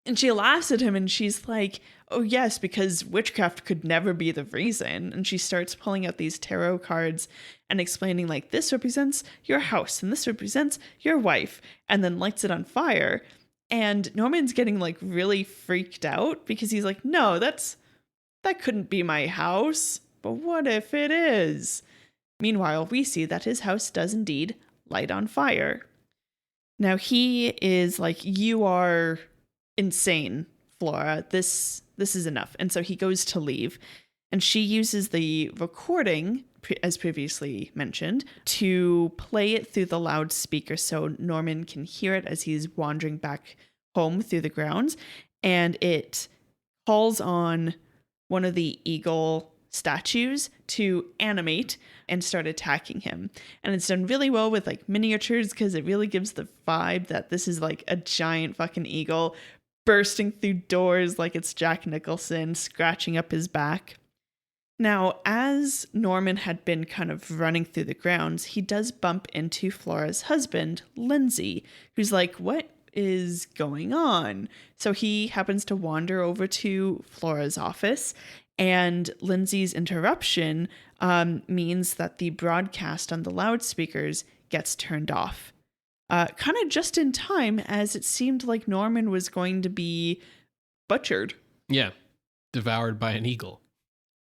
And she laughs at him and she's like, oh yes, because witchcraft could never be the reason. And she starts pulling out these tarot cards and explaining this represents your house and this represents your wife, and then lights it on fire. And Norman's getting really freaked out because he's like, no, that couldn't be my house. But what if it is? Meanwhile, we see that his house does indeed light on fire. Now he is like, you are insane, Flora. This is enough. And so he goes to leave. And she uses the recording, as previously mentioned, to play it through the loudspeaker so Norman can hear it as he's wandering back home through the grounds. And it calls on one of the eagle statues to animate and start attacking him. And it's done really well with miniatures because it really gives the vibe that this is a giant fucking eagle bursting through doors like it's Jack Nicholson, scratching up his back. Now, as Norman had been kind of running through the grounds, he does bump into Flora's husband, Lindsay, who's like, what is going on? So he happens to wander over to Flora's office, and Lindsay's interruption means that the broadcast on the loudspeakers gets turned off. Kind of just in time, as it seemed like Norman was going to be butchered.
Yeah, devoured by an eagle.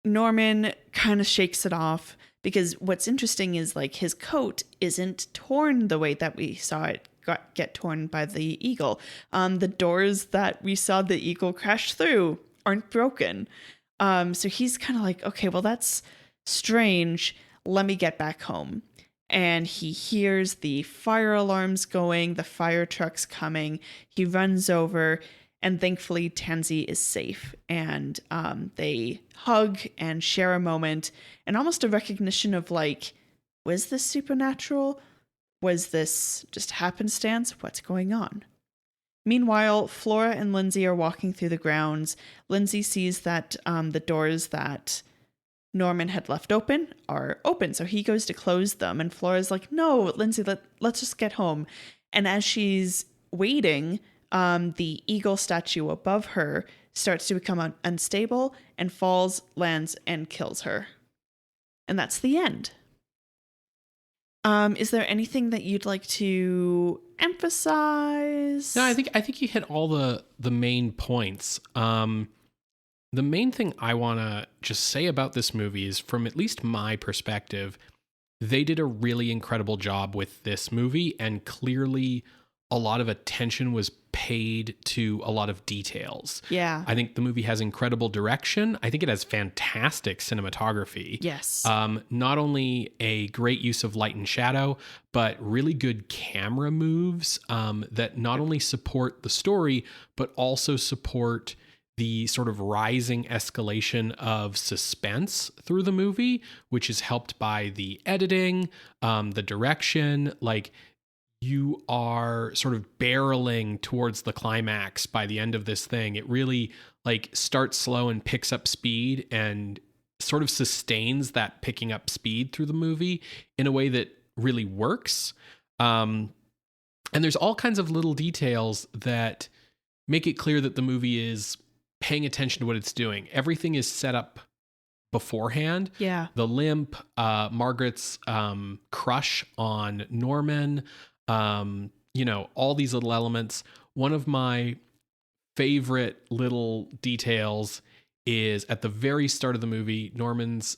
Norman kind of shakes it off because what's interesting is his coat isn't torn the way that we saw it get torn by the eagle. The doors that we saw the eagle crash through aren't broken. So he's kind of like, okay, well, that's strange. Let me get back home. And he hears the fire alarms going, the fire trucks coming. He runs over, and thankfully Tansy is safe. And they hug and share a moment, and almost a recognition of was this supernatural? Was this just happenstance? What's going on? Meanwhile, Flora and Lindsay are walking through the grounds. Lindsay sees that the doors that Norman had left open are open, so he goes to close them. And Flora's like, no, Lindsay, let's just get home. And as she's waiting, the eagle statue above her starts to become unstable and falls, lands, and kills her. And that's the end. Is there anything that you'd like to emphasize?
No, I think you hit all the main points. The main thing I want to just say about this movie is, from at least my perspective, they did a really incredible job with this movie, and clearly a lot of attention was paid to a lot of details.
Yeah.
I think the movie has incredible direction. I think it has fantastic cinematography.
Yes.
Not only a great use of light and shadow, but really good camera moves that not only support the story, but also support the sort of rising escalation of suspense through the movie, which is helped by the editing, the direction. You are sort of barreling towards the climax by the end of this thing. It really starts slow and picks up speed, and sort of sustains that picking up speed through the movie in a way that really works. And there's all kinds of little details that make it clear that the movie is paying attention to what it's doing. Everything is set up beforehand.
Yeah.
The limp, Margaret's crush on Norman, all these little elements. One of my favorite little details is at the very start of the movie, Norman's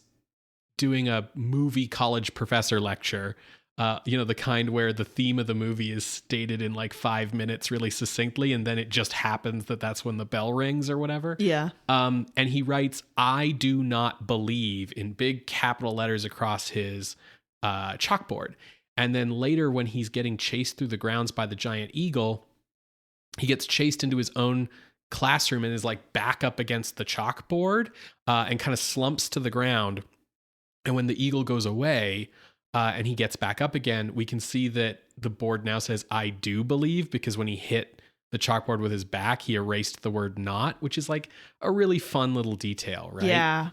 doing a movie college professor lecture. The kind where the theme of the movie is stated in like 5 minutes really succinctly, and then it just happens that that's when the bell rings or whatever.
Yeah.
And he writes, "I do not believe," in big capital letters across his chalkboard. And then later when he's getting chased through the grounds by the giant eagle, he gets chased into his own classroom and is like back up against the chalkboard and kind of slumps to the ground. And when the eagle goes away, and he gets back up again, we can see that the board now says, "I do believe," because when he hit the chalkboard with his back, he erased the word "not," which is like a really fun little detail, right?
Yeah.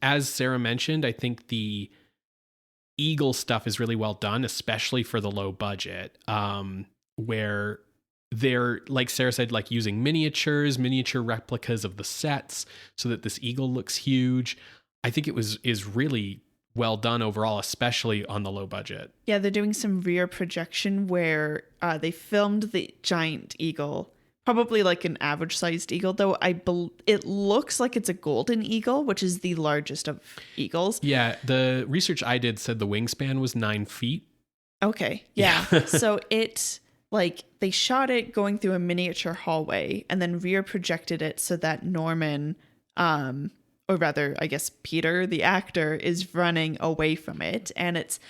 As Sarah mentioned, I think the eagle stuff is really well done, especially for the low budget, where they're, like Sarah said, like using miniature replicas of the sets so that this eagle looks huge. I think is really well done overall, especially on the low budget.
Yeah, they're doing some rear projection where they filmed the giant eagle, probably like an average sized eagle, though it looks like it's a golden eagle, which is the largest of eagles.
Yeah, the research I did said the wingspan was 9 feet.
Okay, yeah. So they shot it going through a miniature hallway and then rear projected it so that Norman, or rather, I guess Peter, the actor, is running away from it. And it's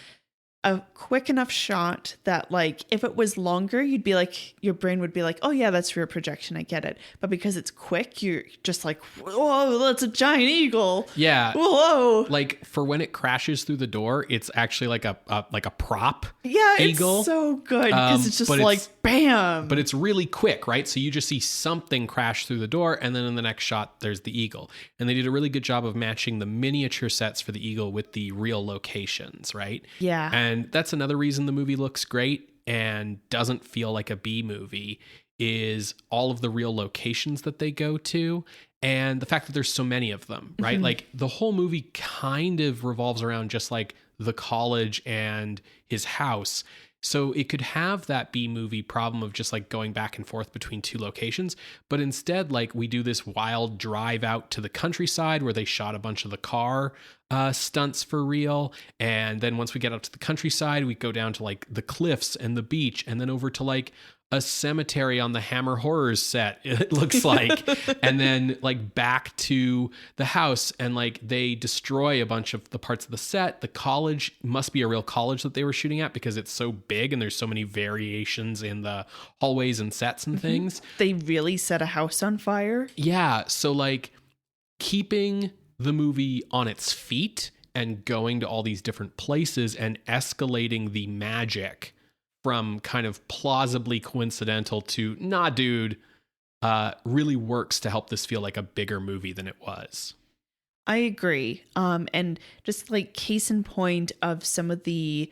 a quick enough shot that, like, if it was longer, you'd be like, your brain would be like, oh yeah, that's rear projection, I get it. But because it's quick, you're just like, whoa, that's a giant eagle.
Yeah.
Whoa.
Like, for when it crashes through the door, it's actually like a prop.
Yeah,
eagle.
It's so good because it's just like, bam.
But it's really quick, right? So you just see something crash through the door, and then in the next shot, there's the eagle. And they did a really good job of matching the miniature sets for the eagle with the real locations, right?
Yeah.
And that's another reason the movie looks great and doesn't feel like a B movie, is all of the real locations that they go to and the fact that there's so many of them, right?
Mm-hmm.
Like, the whole movie kind of revolves around just like the college and his house. So it could have that B movie problem of just like going back and forth between two locations. But instead, like, we do this wild drive out to the countryside where they shot a bunch of the car stunts for real. And then once we get out to the countryside, we go down to like the cliffs and the beach, and then over to like a cemetery on the Hammer Horrors set, it looks like, and then like back to the house, and like they destroy a bunch of the parts of the set. The college must be a real college that they were shooting at because it's so big and there's so many variations in the hallways and sets and things.
They really set a house on fire.
Yeah. So like keeping the movie on its feet and going to all these different places and escalating the magic from kind of plausibly coincidental to, nah, dude, really works to help this feel like a bigger movie than it was.
I agree. And just like case in point of some of the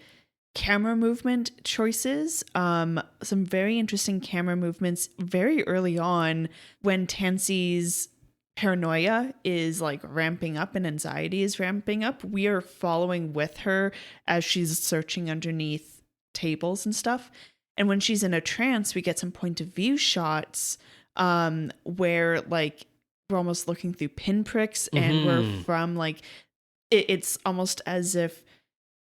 camera movement choices, some very interesting camera movements very early on when Tansey's paranoia is like ramping up and anxiety is ramping up. We are following with her as she's searching underneath tables and stuff, and when she's in a trance, we get some point of view shots where like we're almost looking through pinpricks, and we're from like it's almost as if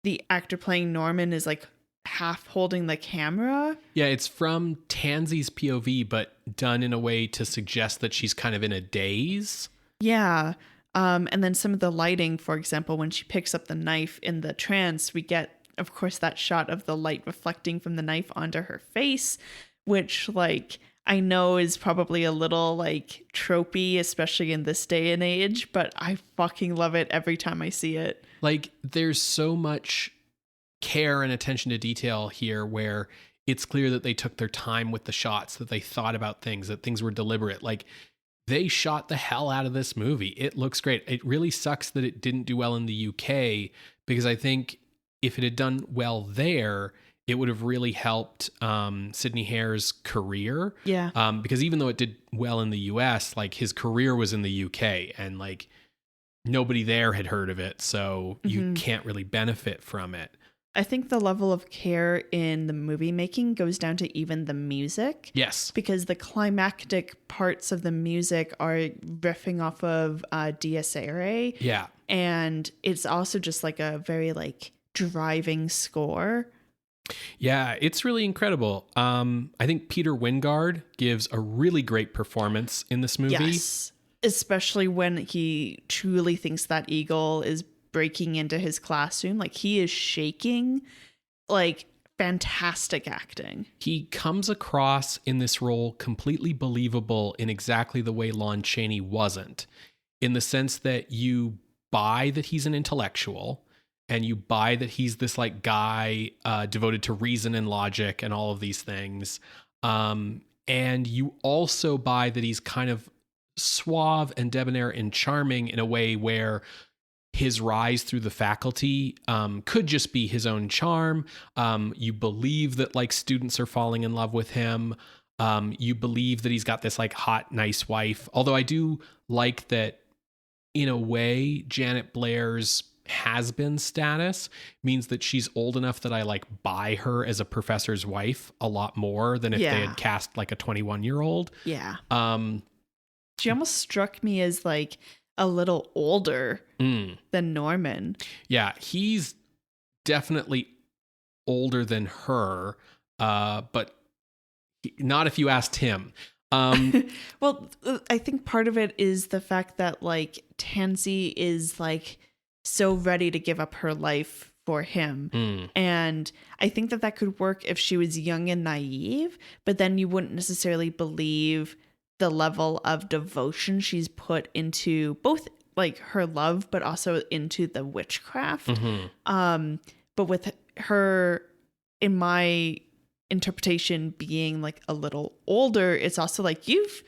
the actor playing Norman is like half holding the camera.
Yeah, it's from Tansey's POV, but done in a way to suggest that she's kind of in a daze.
Yeah. And then some of the lighting, for example, when she picks up the knife in the trance, we get, of course, that shot of the light reflecting from the knife onto her face, which, like, I know is probably a little, like, tropey, especially in this day and age, but I fucking love it every time I see it.
Like, there's so much care and attention to detail here where it's clear that they took their time with the shots, that they thought about things, that things were deliberate. Like, they shot the hell out of this movie. It looks great. It really sucks that it didn't do well in the UK, because I think if it had done well there, it would have really helped Sidney Hare's career.
Yeah.
Because even though it did well in the US, like his career was in the UK and like nobody there had heard of it. So you can't really benefit from it.
I think the level of care in the movie making goes down to even the music.
Yes.
Because the climactic parts of the music are riffing off of Dies Irae.
Yeah.
And it's also just like a very like driving score.
Yeah, it's really incredible. I think Peter Wyngarde gives a really great performance in this movie.
Yes. Especially when he truly thinks that eagle is breaking into his classroom. Like he is shaking. Like fantastic acting.
He comes across in this role completely believable in exactly the way Lon Chaney wasn't, in the sense that you buy that he's an intellectual and you buy that he's this like guy devoted to reason and logic and all of these things. And you also buy that he's kind of suave and debonair and charming in a way where his rise through the faculty could just be his own charm. You believe that like students are falling in love with him. You believe that he's got this like hot, nice wife. Although I do like that in a way, Janet Blair's has-been status means that she's old enough that I like buy her as a professor's wife a lot more than if they had cast like a 21-year-old.
Yeah. She almost struck me as like a little older than Norman.
Yeah, he's definitely older than her, but not if you asked him.
Well, I think part of it is the fact that like Tansy is like so ready to give up her life for him. And I think that could work if she was young and naive, but then you wouldn't necessarily believe the level of devotion she's put into both like her love, but also into the witchcraft. But with her, in my interpretation, being like a little older, it's also like you've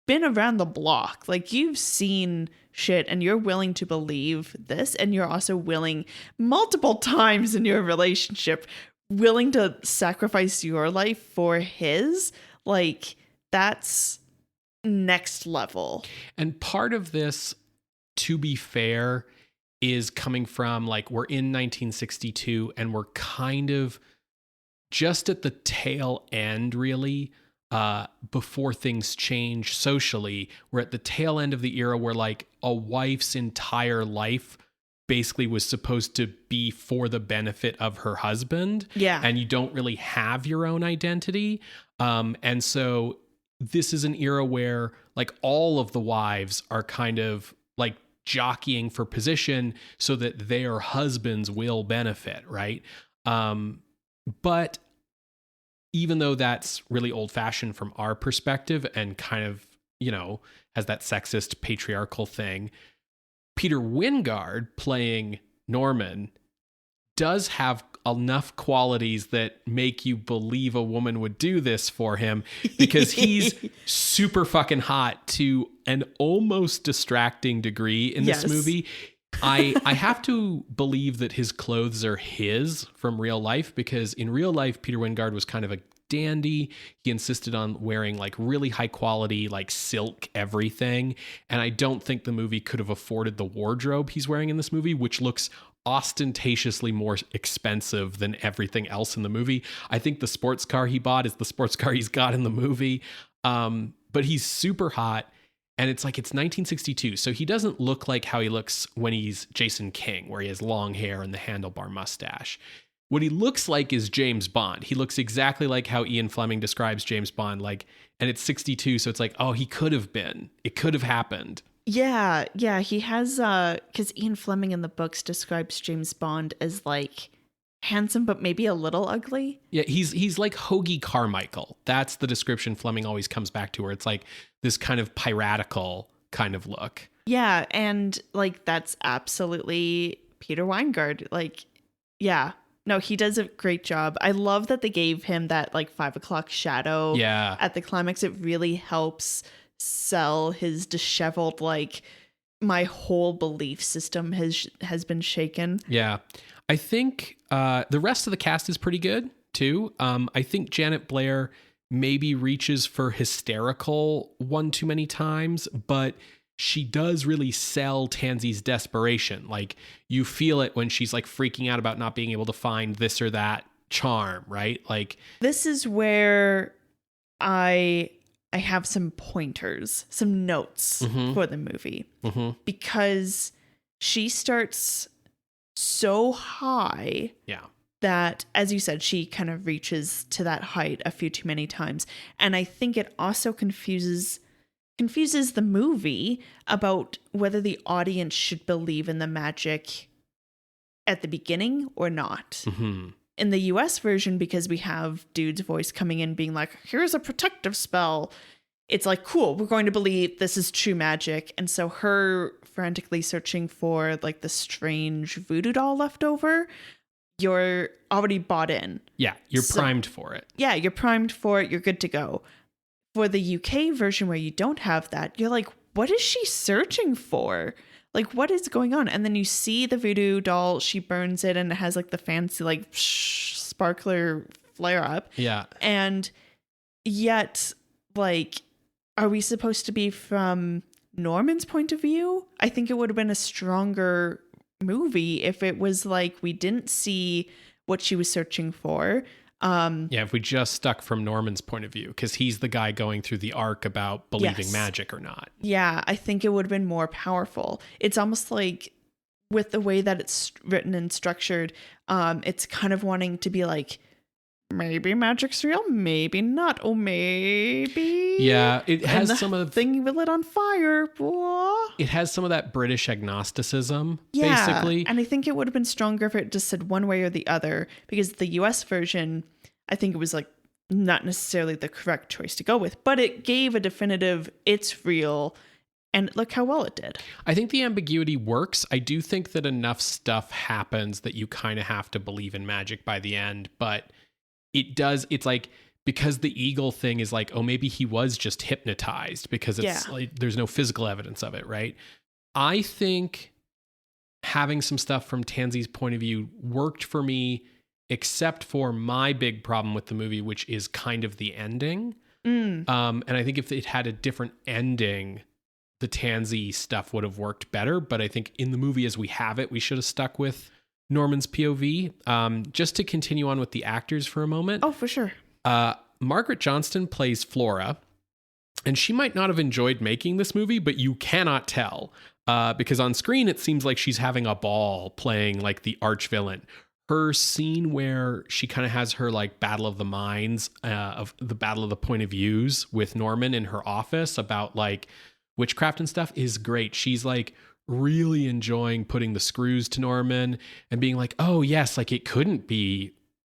been around the block, like you've seen shit and you're willing to believe this, and you're also willing multiple times in your relationship willing to sacrifice your life for his. Like that's next level.
And part of this, to be fair, is coming from like we're in 1962 and we're kind of just at the tail end, really, before things change socially. We're at the tail end of the era where like a wife's entire life basically was supposed to be for the benefit of her husband.
Yeah.
And you don't really have your own identity. And so this is an era where like all of the wives are kind of like jockeying for position so that their husbands will benefit, right? But even though that's really old fashioned from our perspective and kind of, you know, has that sexist patriarchal thing, Peter Wyngarde playing Norman does have enough qualities that make you believe a woman would do this for him, because he's super fucking hot to an almost distracting degree in this movie. I have to believe that his clothes are his from real life, because in real life, Peter Wyngarde was kind of a dandy. He insisted on wearing like really high quality, like silk everything. And I don't think the movie could have afforded the wardrobe he's wearing in this movie, which looks ostentatiously more expensive than everything else in the movie. I think the sports car he bought is the sports car he's got in the movie. But he's super hot. And it's like, it's 1962. So he doesn't look like how he looks when he's Jason King, where he has long hair and the handlebar mustache. What he looks like is James Bond. He looks exactly like how Ian Fleming describes James Bond. Like, and it's 62. So it's like, oh, he could have been. It could have happened.
Yeah. Yeah. He has, because Ian Fleming in the books describes James Bond as like handsome, but maybe a little ugly.
Yeah, he's like Hoagie Carmichael. That's the description Fleming always comes back to, where it's like this kind of piratical kind of look.
Yeah, and like that's absolutely Peter Wyngarde. Like, yeah. No, he does a great job. I love that they gave him that like 5 o'clock shadow at the climax. It really helps sell his disheveled, like, my whole belief system has been shaken.
Yeah. I think the rest of the cast is pretty good too. I think Janet Blair maybe reaches for hysterical one too many times, but she does really sell Tansy's desperation. Like, you feel it when she's like freaking out about not being able to find this or that charm, right? Like,
this is where I have some pointers, some notes for the movie, because she starts so high that, as you said, she kind of reaches to that height a few too many times. And I think it also confuses the movie about whether the audience should believe in the magic at the beginning or not. In the US version, because we have dude's voice coming in being like, here's a protective spell, it's like, cool, we're going to believe this is true magic. And so her frantically searching for like the strange voodoo doll left over, you're already bought in.
Yeah, you're primed for it.
Yeah, you're primed for it. You're good to go. For the UK version where you don't have that, you're like, what is she searching for? Like, what is going on? And then you see the voodoo doll, she burns it, and it has like the fancy like sparkler flare up.
Yeah.
And yet, like, are we supposed to be from Norman's point of view? I think it would have been a stronger movie if it was like we didn't see what she was searching for.
If we just stuck from Norman's point of view, because he's the guy going through the arc about believing magic or not.
Yeah, I think it would have been more powerful. It's almost like with the way that it's written and structured, it's kind of wanting to be like, maybe magic's real, maybe not. Oh, maybe.
Yeah, it has some of the
thing we lit on fire. Whoa.
It has some of that British agnosticism, basically.
And I think it would have been stronger if it just said one way or the other, because the US version, I think it was like not necessarily the correct choice to go with, but it gave a definitive, it's real. And look how well it did.
I think the ambiguity works. I do think that enough stuff happens that you kind of have to believe in magic by the end, but it does. It's like, because the eagle thing is like, oh, maybe he was just hypnotized because it's like, there's no physical evidence of it, right? I think having some stuff from Tansy's point of view worked for me, except for my big problem with the movie, which is kind of the ending. And I think if it had a different ending, the Tansy stuff would have worked better. But I think in the movie as we have it, we should have stuck with Norman's POV. Just to continue on with the actors for a moment.
Oh, for sure.
Margaret Johnston plays Flora, and she might not have enjoyed making this movie, but you cannot tell because on screen it seems like she's having a ball playing like the arch villain. Her scene where she kind of has her like battle of the minds, of the battle of the point of views with Norman in her office about like witchcraft and stuff is great. She's like really enjoying putting the screws to Norman and being like, oh yes, like it couldn't be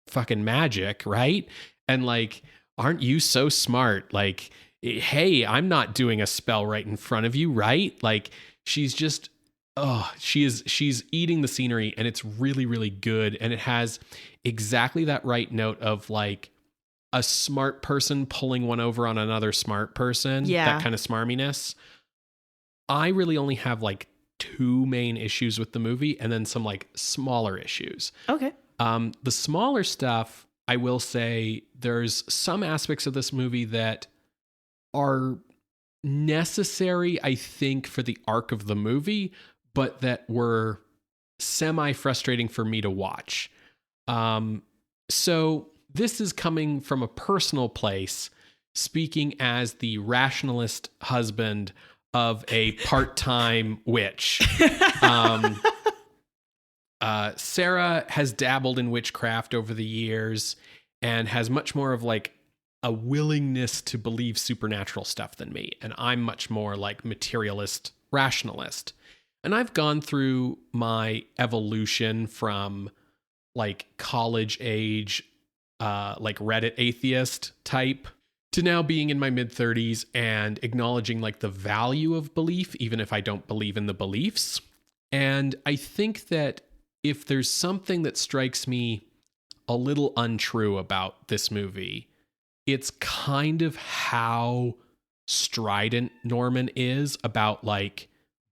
fucking magic, right? And like, aren't you so smart? Like, hey, I'm not doing a spell right in front of you, right? Like, she's just, she's eating the scenery, and it's really, really good. And it has exactly that right note of like a smart person pulling one over on another smart person.
Yeah.
That kind of smarminess. I really only have like two main issues with the movie and then some like smaller issues.
Okay.
The smaller stuff, I will say there's some aspects of this movie that are necessary, I think, for the arc of the movie, but that were semi-frustrating for me to watch. So this is coming from a personal place, speaking as the rationalist husband of a part-time witch. Sarah has dabbled in witchcraft over the years and has much more of like a willingness to believe supernatural stuff than me. And I'm much more like materialist, rationalist. And I've gone through my evolution from like college age, like Reddit atheist type to now being in my mid-30s and acknowledging like the value of belief, even if I don't believe in the beliefs. And I think that if there's something that strikes me a little untrue about this movie, it's kind of how strident Norman is about like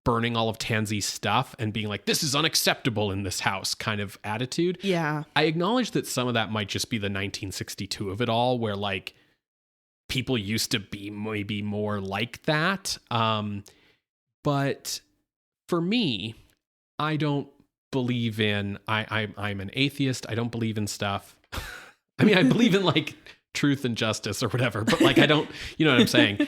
burning all of Tansy's stuff and being like, this is unacceptable in this house kind of attitude.
Yeah.
I acknowledge that some of that might just be the 1962 of it all, where like people used to be maybe more like that. But for me, I don't believe in, I'm an atheist. I don't believe in stuff. I mean, I believe in like truth and justice or whatever, but like, I don't, you know what I'm saying?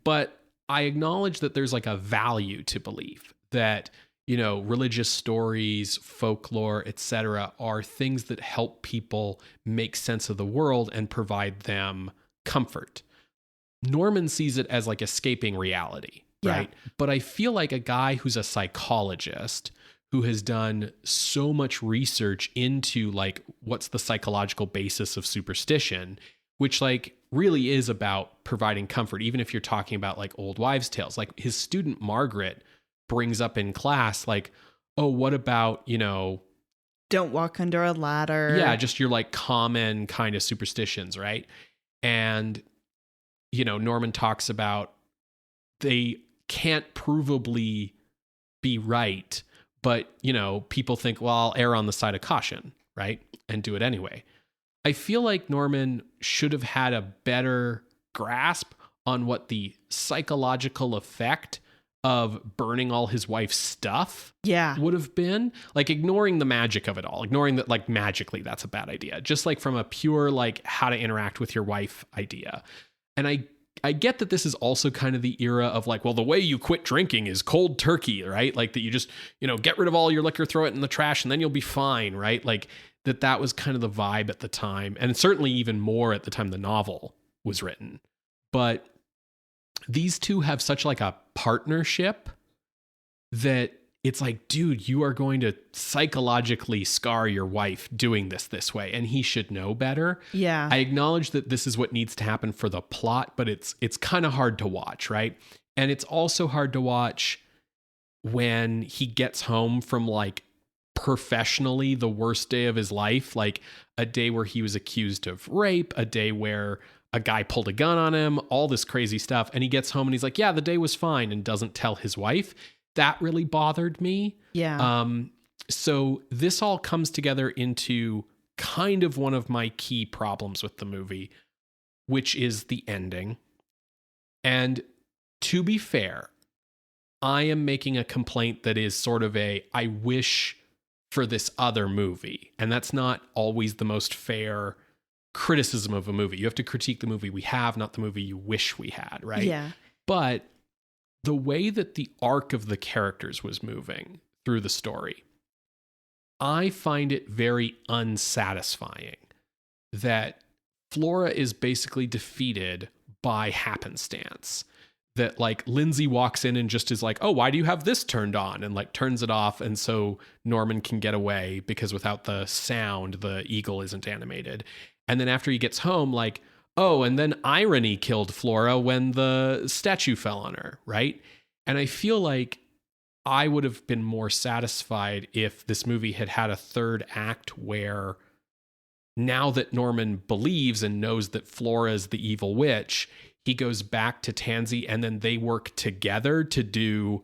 But I acknowledge that there's like a value to belief, that, you know, religious stories, folklore, etc., are things that help people make sense of the world and provide them comfort. Norman sees it as like escaping reality, right? Yeah. But I feel like a guy who's a psychologist who has done so much research into like what's the psychological basis of superstition, which like really is about providing comfort, even if you're talking about like old wives' tales. Like his student Margaret brings up in class, like, oh, what about, you know,
don't walk under a ladder.
Yeah, just your like common kind of superstitions, right? And, you know, Norman talks about they can't provably be right, but, you know, people think, well, I'll err on the side of caution, right? And do it anyway. I feel like Norman should have had a better grasp on what the psychological effect of burning all his wife's stuff would have been. Like ignoring the magic of it all, ignoring that like magically that's a bad idea. Just like from a pure like how to interact with your wife idea. And I get that this is also kind of the era of like, well, the way you quit drinking is cold turkey, right? Like that you just, you know, get rid of all your liquor, throw it in the trash, and then you'll be fine, right? Like that was kind of the vibe at the time, and certainly even more at the time the novel was written. But these two have such like a partnership that it's like, dude, you are going to psychologically scar your wife doing this way, and he should know better.
Yeah.
I acknowledge that this is what needs to happen for the plot, but it's kind of hard to watch, right? And it's also hard to watch when he gets home from like professionally the worst day of his life, like a day where he was accused of rape, a day where a guy pulled a gun on him, all this crazy stuff. And he gets home and he's like, yeah, the day was fine, and doesn't tell his wife. That really bothered me.
Yeah.
So this all comes together into kind of one of my key problems with the movie, which is the ending. And to be fair, I am making a complaint that is sort of I wish for this other movie. And that's not always the most fair criticism of a movie. You have to critique the movie we have, not the movie you wish we had, right?
Yeah.
But the way that the arc of the characters was moving through the story, I find it very unsatisfying that Flora is basically defeated by happenstance. That like Lindsay walks in and just is like, oh, why do you have this turned on? And like turns it off. And so Norman can get away because without the sound, the eagle isn't animated. And then after he gets home, like, oh, and then irony killed Flora when the statue fell on her, right? And I feel like I would have been more satisfied if this movie had had a third act where now that Norman believes and knows that Flora is the evil witch, he goes back to Tansy and then they work together to do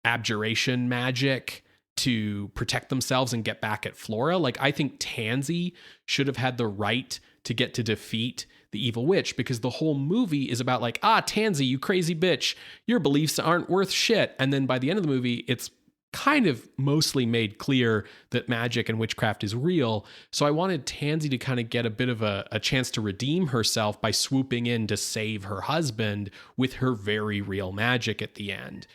abjuration magic to protect themselves and get back at Flora. Like, I think Tansy should have had the right to get to defeat the evil witch, because the whole movie is about like, Tansy, you crazy bitch, your beliefs aren't worth shit. And then by the end of the movie, it's kind of mostly made clear that magic and witchcraft is real. So I wanted Tansy to kind of get a bit of a chance to redeem herself by swooping in to save her husband with her very real magic at the end.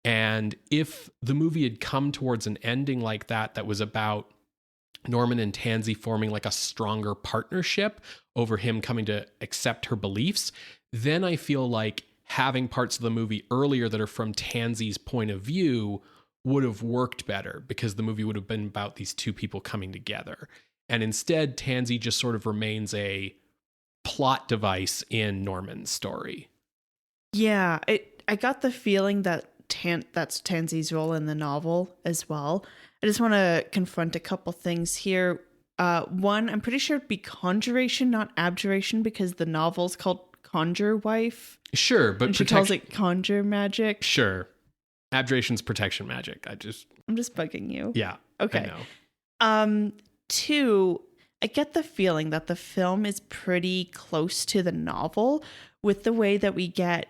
And if the movie had come towards an ending like that was about Norman and Tansy forming like a stronger partnership over him coming to accept her beliefs, then I feel like having parts of the movie earlier that are from Tansy's point of view would have worked better, because the movie would have been about these two people coming together. And instead, Tansy just sort of remains a plot device in Norman's story.
Yeah, I got the feeling that that's Tansy's role in the novel as well. I just want to confront a couple things here. One, I'm pretty sure it'd be conjuration, not abjuration, because the novel's called Conjure Wife.
Sure, but
and she calls it conjure magic.
Sure. Abjuration's protection magic.
I'm just bugging you.
Yeah.
Okay.
I know.
2, I get the feeling that the film is pretty close to the novel with the way that we get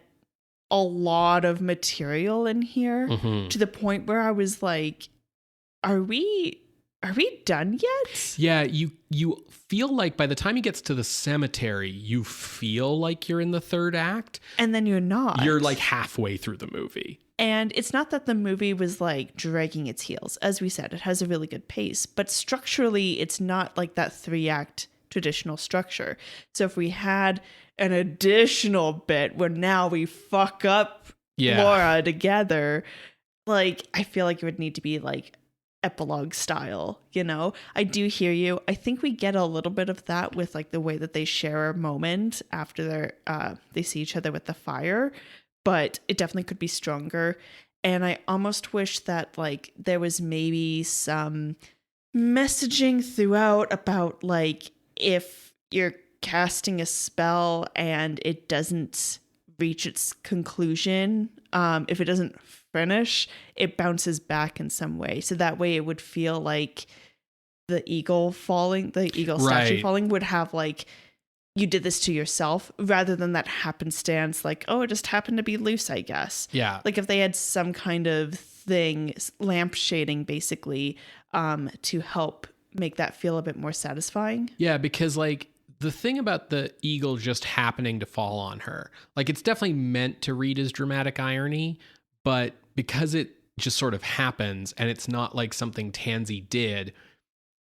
a lot of material in here to the point where I was like, are we done yet?
Yeah, you feel like by the time he gets to the cemetery, you feel like you're in the third act.
And then you're not.
You're like halfway through the movie.
And it's not that the movie was like dragging its heels. As we said, it has a really good pace, but structurally it's not like that 3-act traditional structure. So if we had an additional bit where now we fuck up Laura together, like I feel like it would need to be like epilogue style, you know? I do hear you. I think we get a little bit of that with like the way that they share a moment after they see each other with the fire, but it definitely could be stronger. And I almost wish that like there was maybe some messaging throughout about like if you're casting a spell and it doesn't reach its conclusion, if it doesn't finish, it bounces back in some way. So that way it would feel like the eagle statue falling would have like, you did this to yourself rather than that happenstance, like, oh, it just happened to be loose, I guess.
Yeah.
Like if they had some kind of thing, lamp shading basically, to help make that feel a bit more satisfying.
Yeah, because like the thing about the eagle just happening to fall on her, like it's definitely meant to read as dramatic irony, but because it just sort of happens and it's not like something Tansy did,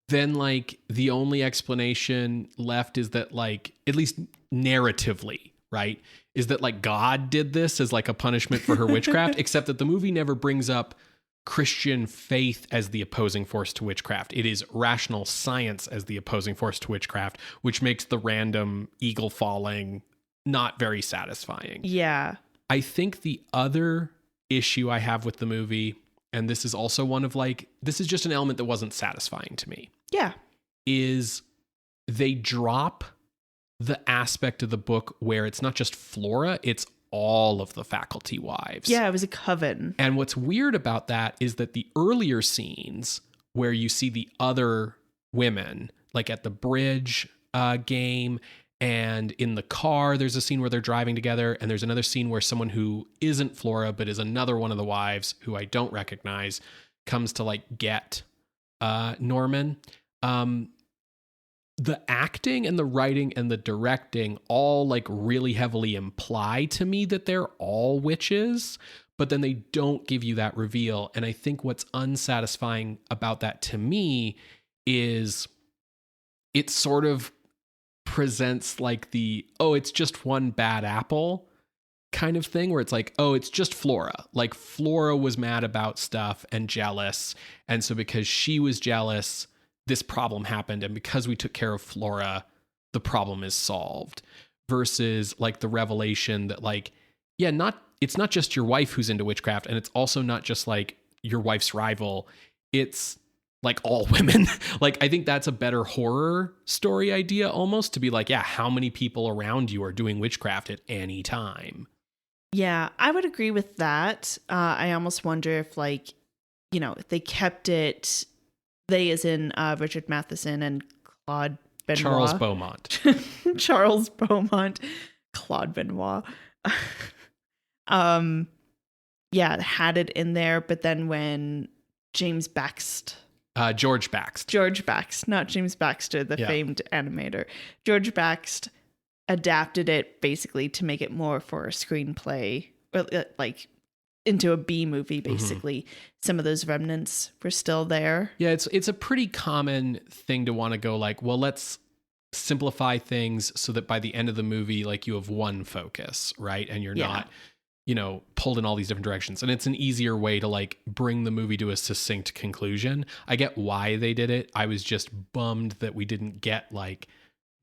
then like the only explanation left is that like, at least narratively, right, is that like God did this as like a punishment for her witchcraft, except that the movie never brings up Christian faith as the opposing force to witchcraft. It is rational science as the opposing force to witchcraft, which makes the random eagle falling not very satisfying.
Yeah.
I think the other issue I have with the movie, and this is also one of like, this is just an element that wasn't satisfying to me.
Yeah.
Is they drop the aspect of the book where it's not just Flora, it's all of the faculty wives.
Yeah, it was a coven.
And what's weird about that is that the earlier scenes where you see the other women, like at the bridge game and in the car, there's a scene where they're driving together, and there's another scene where someone who isn't Flora but is another one of the wives who I don't recognize comes to like get Norman. The acting and the writing and the directing all like really heavily imply to me that they're all witches, but then they don't give you that reveal. And I think what's unsatisfying about that to me is it sort of presents like the, oh, it's just one bad apple kind of thing, where it's like, oh, it's just Flora. Like Flora was mad about stuff and jealous. And so because she was jealous, this problem happened, and because we took care of Flora, the problem is solved. Versus like the revelation that like, yeah, it's not just your wife who's into witchcraft, and it's also not just like your wife's rival. It's like all women. Like I think that's a better horror story idea almost, to be like, yeah, how many people around you are doing witchcraft at any time?
Yeah, I would agree with that. I almost wonder if like, you know, if they kept it, they as in Richard Matheson and Claude Benoit.
Charles Beaumont.
Charles Beaumont. Claude Benoit. Yeah, had it in there, but then when George Baxt, not James Baxter, the famed animator. George Baxt adapted it basically to make it more for a screenplay, like into a B movie, basically. Some of those remnants were still there. Yeah,
it's a pretty common thing to want to go like, well, let's simplify things so that by the end of the movie, like you have one focus, right? And you're not, you know, pulled in all these different directions. And it's an easier way to like bring the movie to a succinct conclusion. I get why they did it. I was just bummed that we didn't get like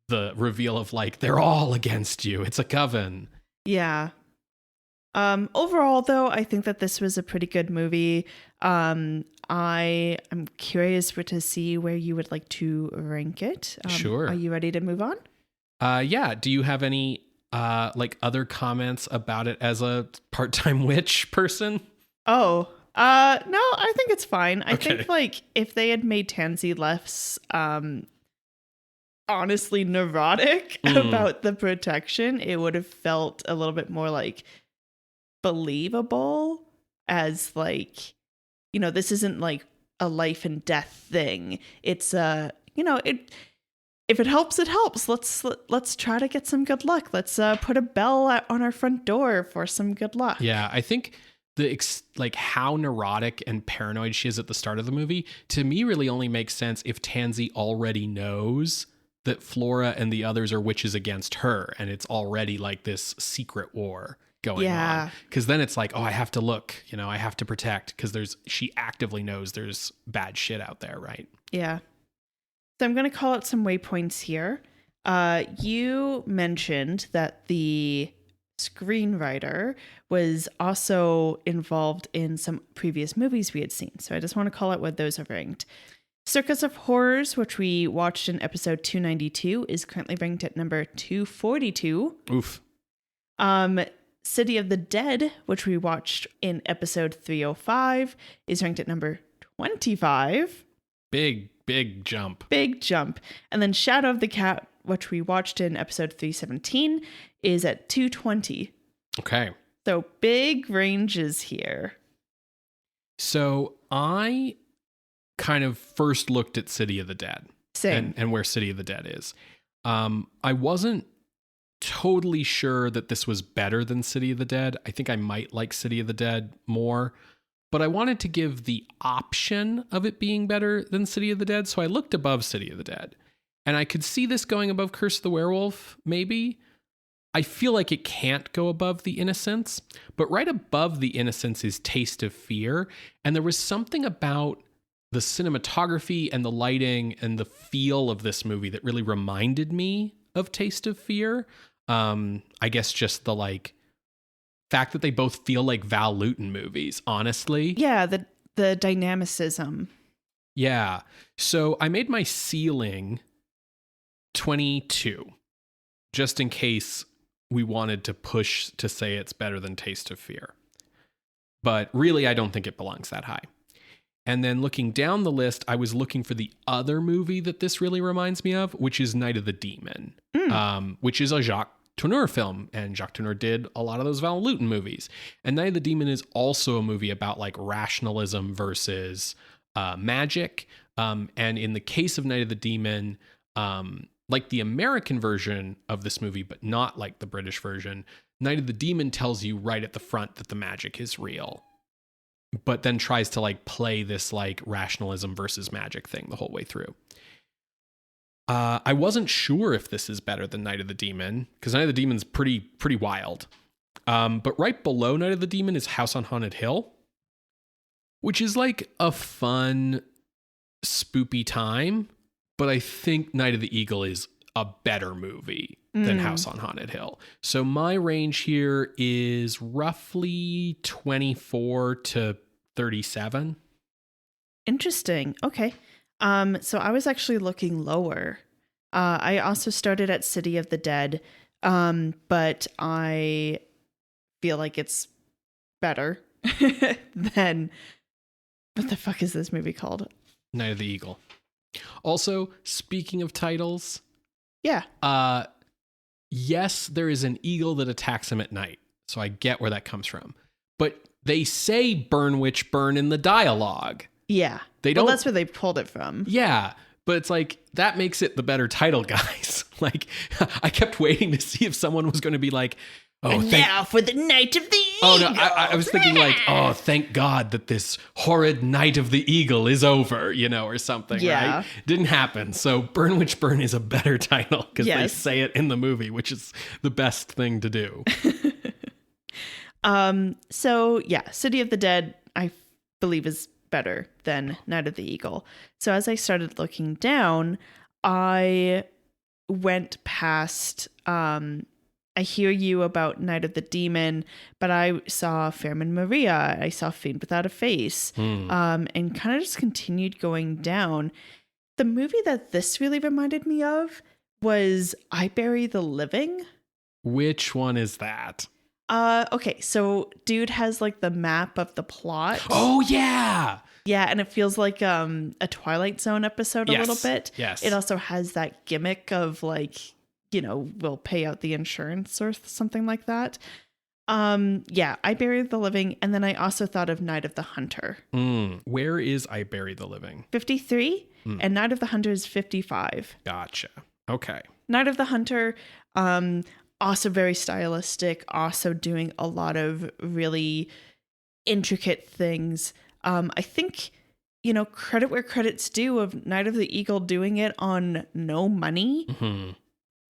the reveal of like, they're all against you. It's a coven.
Yeah. Overall, though, I think that this was a pretty good movie. I am curious to see where you would like to rank it.
Sure.
Are you ready to move on?
Yeah. Do you have any like other comments about it as a part-time witch person?
Oh, no, I think it's fine. I
Okay.
think like if they had made Tansy less, honestly neurotic about the protection, it would have felt a little bit more like believable as like, you know, this isn't like a life and death thing. It's you know, it if it helps, it helps. Let's try to get some good luck. Let's put a bell on our front door for some good luck.
Yeah, I think like how neurotic and paranoid she is at the start of the movie to me really only makes sense if Tansy already knows that Flora and the others are witches against her, and it's already like this secret war going on. Because then it's like, oh, I have to look, you know, I have to protect, because she actively knows there's bad shit out there, right?
Yeah. So I'm going to call out some waypoints here. You mentioned that the screenwriter was also involved in some previous movies we had seen. So I just want to call out what those are ranked. Circus of Horrors, which we watched in episode 292, is currently ranked at number 242.
Oof.
City of the Dead, which we watched in episode 305, is ranked at number 25.
Big jump.
Big jump. And then Shadow of the Cat, which we watched in episode 317, is at 220.
Okay.
So big ranges here.
So I kind of first looked at City of the Dead.
Same.
And where City of the Dead is. I wasn't totally sure that this was better than City of the Dead. I think I might like City of the Dead more, but I wanted to give the option of it being better than City of the Dead. So I looked above City of the Dead, and I could see this going above Curse of the Werewolf, maybe. I feel like it can't go above The Innocents, but right above The Innocents is Taste of Fear. And there was something about the cinematography and the lighting and the feel of this movie that really reminded me of Taste of Fear. I guess just the like fact that they both feel like Val Lewton movies, honestly.
Yeah, the dynamicism.
Yeah. So I made my ceiling 22, just in case we wanted to push to say it's better than Taste of Fear. But really, I don't think it belongs that high. And then looking down the list, I was looking for the other movie that this really reminds me of, which is Night of the Demon, which is a Jacques Tourneur film. And Jacques Tourneur did a lot of those Val Lewton movies. And Night of the Demon is also a movie about like rationalism versus magic. And in the case of Night of the Demon, like the American version of this movie, but not like the British version, Night of the Demon tells you right at the front that the magic is real, but then tries to like play this like rationalism versus magic thing the whole way through. I wasn't sure if this is better than Night of the Demon, because Night of the Demon's pretty wild. But right below Night of the Demon is House on Haunted Hill, which is like a fun, spoopy time. But I think Night of the Eagle is a better movie than House on Haunted Hill. So my range here is roughly 24 to 37.
Interesting. Okay. So I was actually looking lower. I also started at City of the Dead, but I feel like it's better than, what the fuck is this movie called?
Night of the Eagle. Also, speaking of titles,
yeah.
Yes, there is an eagle that attacks him at night, so I get where that comes from. But they say "burn witch burn" in the dialogue.
Yeah.
They don't.
Well, that's where they pulled it from.
Yeah, but it's like that makes it the better title, guys. Like, I kept waiting to see if someone was going to be like, "Oh,
and now for the Night of the Eagle."
Oh no, I was thinking like, "Oh, thank God that this horrid Night of the Eagle is over," you know, or something.
Yeah.
Right? Didn't happen. So, "Burn Witch Burn" is a better title because they say it in the movie, which is the best thing to do.
So yeah, City of the Dead, I believe, is better than Night of the Eagle. So as I started looking down, I went past, I hear you about Night of the Demon, but I saw Fairman Maria, I saw Fiend Without a Face, and kind of just continued going down. The movie that this really reminded me of was I Bury the Living.
Which one is that?
Okay, so dude has like the map of the plot.
Oh yeah.
Yeah, and it feels like a Twilight Zone episode a
Yes.
little bit.
Yes.
It also has that gimmick of like, we'll pay out the insurance or something like that. Yeah, I Buried the Living, and then I also thought of Night of the Hunter.
Where is I Bury the Living?
53, and Night of the Hunter is 55.
Gotcha. Okay.
Night of the Hunter, also very stylistic, also doing a lot of really intricate things. I think, credit where credit's due of Night of the Eagle doing it on no money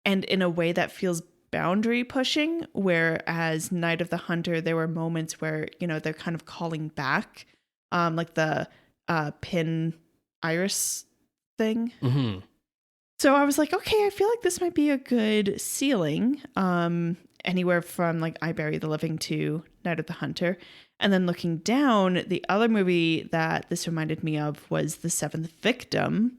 and in a way that feels boundary pushing, whereas Night of the Hunter, there were moments where, they're kind of calling back, like the pin iris thing. So I was like, okay, I feel like this might be a good ceiling, anywhere from like I Bury the Living to Night of the Hunter. And then looking down, the other movie that this reminded me of was The Seventh Victim.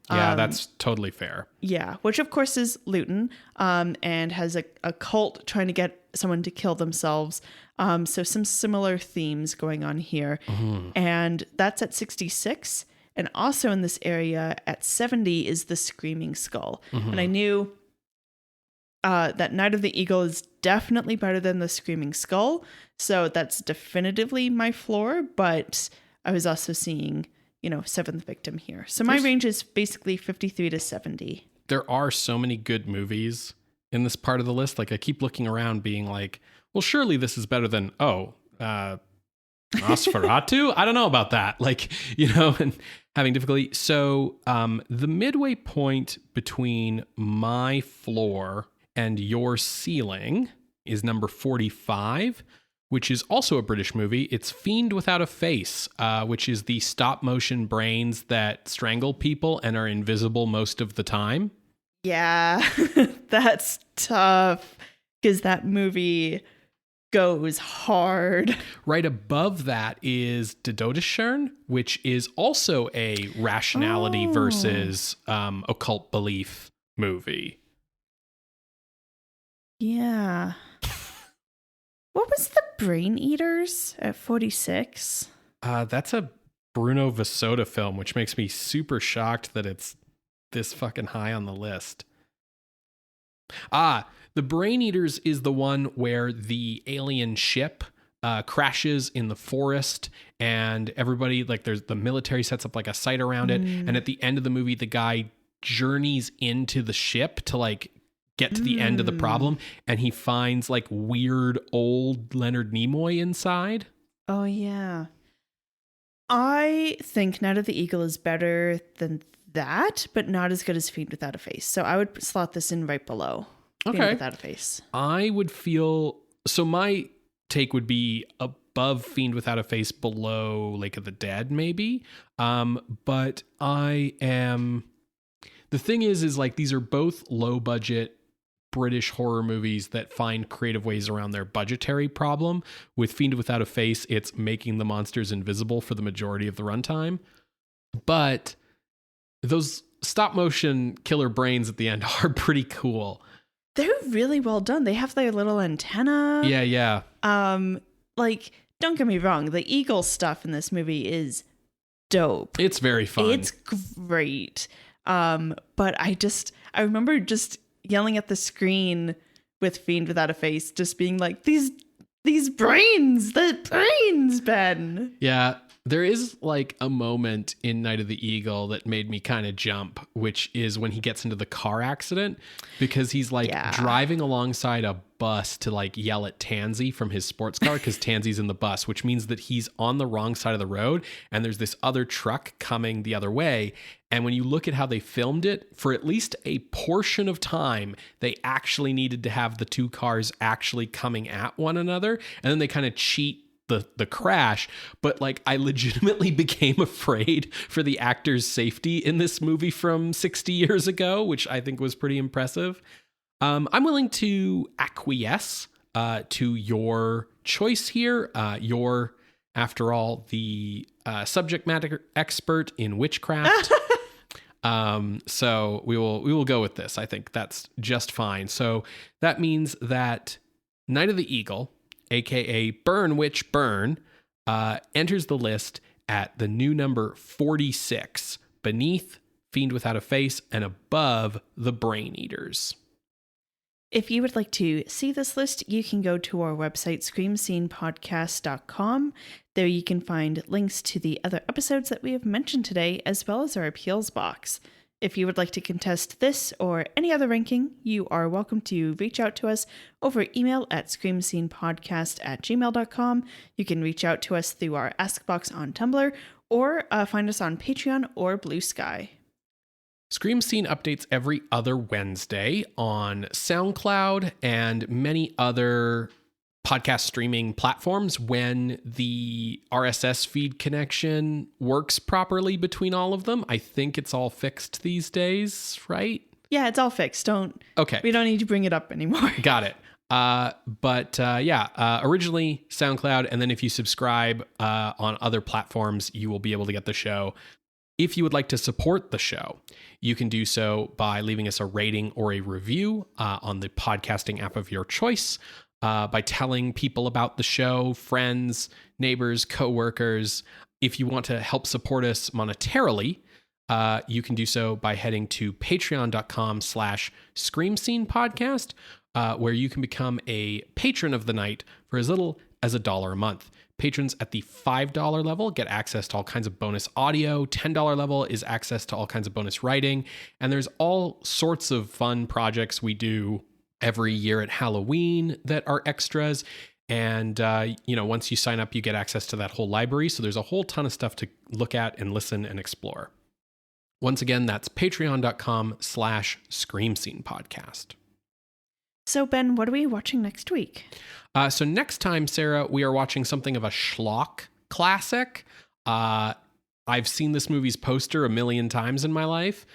Yeah, that's totally fair.
Yeah, which of course is Luton, and has a cult trying to get someone to kill themselves. So some similar themes going on here. And that's at 66. And also in this area at 70 is The Screaming Skull. And I knew that Night of the Eagle is definitely better than The Screaming Skull. So that's definitively my floor. But I was also seeing, Seventh Victim here. So my range is basically 53 to 70.
There are so many good movies in this part of the list. Like I keep looking around being like, well, surely this is better than, Nosferatu? I don't know about that. Like, and having difficulty. So the midway point between my floor and your ceiling is number 45, which is also a British movie. It's Fiend Without a Face, which is the stop motion brains that strangle people and are invisible most of the time.
Yeah, that's tough because that movie goes hard.
Right above that is Todesstern, which is also a rationality versus occult belief movie.
Yeah. What was The Brain Eaters at 46?
That's a Bruno Vasoda film, which makes me super shocked that it's this fucking high on the list. The Brain Eaters is the one where the alien ship crashes in the forest and everybody, like there's the military sets up like a site around it. And at the end of the movie, the guy journeys into the ship to like get to the end of the problem. And he finds like weird old Leonard Nimoy inside.
Oh, yeah. I think Night of the Eagle is better than that, but not as good as Fiend Without a Face. So I would slot this in right below Fiend Without a Face.
I would feel... So my take would be above Fiend Without a Face, below Lake of the Dead, maybe. But I am... The thing is like these are both low budget British horror movies that find creative ways around their budgetary problem. With Fiend Without a Face, it's making the monsters invisible for the majority of the runtime. But those stop motion killer brains at the end are pretty cool.
They're really well done. They have their little antenna.
Yeah.
Like, don't get me wrong, the eagle stuff in this movie is dope.
It's very fun.
It's great. But I remember just yelling at the screen with Fiend Without a Face, just being like, these brains, the brains, Ben.
Yeah. There is like a moment in Night of the Eagle that made me kind of jump, which is when he gets into the car accident because he's like driving alongside a bus to like yell at Tansy from his sports car because Tansy's in the bus, which means that he's on the wrong side of the road and there's this other truck coming the other way. And when you look at how they filmed it, for at least a portion of time, they actually needed to have the two cars actually coming at one another. And then they kind of cheat the crash, but like I legitimately became afraid for the actor's safety in this movie from 60 years ago, which I think was pretty impressive. I'm willing to acquiesce to your choice here. You're, after all, the subject matter expert in witchcraft. So we will go with this. I think that's just fine. So that means that Night of the Eagle, aka Burn Witch Burn, enters the list at the new number 46, beneath Fiend Without a Face and above the Brain Eaters.
If you would like to see this list, you can go to our website, screamscenepodcast.com. There you can find links to the other episodes that we have mentioned today, as well as our appeals box. If you would like to contest this or any other ranking, you are welcome to reach out to us over email at screamscenepodcast@gmail.com. You can reach out to us through our Ask box on Tumblr, or find us on Patreon or Blue Sky.
Scream Scene updates every other Wednesday on SoundCloud and many other podcast streaming platforms when the RSS feed connection works properly between all of them. I think it's all fixed these days, right?
Yeah, it's all fixed.
Okay.
We don't need to bring it up anymore.
Got it. Originally SoundCloud, and then if you subscribe on other platforms, you will be able to get the show. If you would like to support the show, you can do so by leaving us a rating or a review on the podcasting app of your choice, by telling people about the show, friends, neighbors, coworkers. If you want to help support us monetarily, you can do so by heading to patreon.com/screamscenepodcast, where you can become a patron of the night for as little as $1 a month. Patrons at the $5 level get access to all kinds of bonus audio. $10 level is access to all kinds of bonus writing. And there's all sorts of fun projects we do every year at Halloween that are extras. And, once you sign up, you get access to that whole library. So there's a whole ton of stuff to look at and listen and explore. Once again, that's patreon.com/screamscenepodcast.
So, Ben, what are we watching next week?
So next time, Sarah, we are watching something of a schlock classic. I've seen this movie's poster a million times in my life.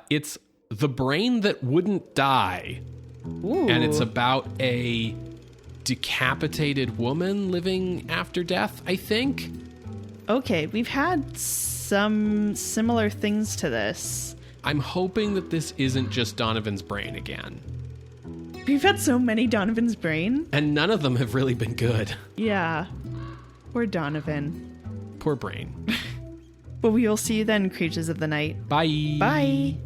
It's The Brain That Wouldn't Die.
Ooh.
And it's about a decapitated woman living after death, I think.
Okay, we've had some similar things to this.
I'm hoping that this isn't just Donovan's brain again.
We've had so many Donovan's brain.
And none of them have really been good.
Yeah. Poor Donovan.
Poor brain.
But we will see you then, creatures of the night.
Bye.
Bye.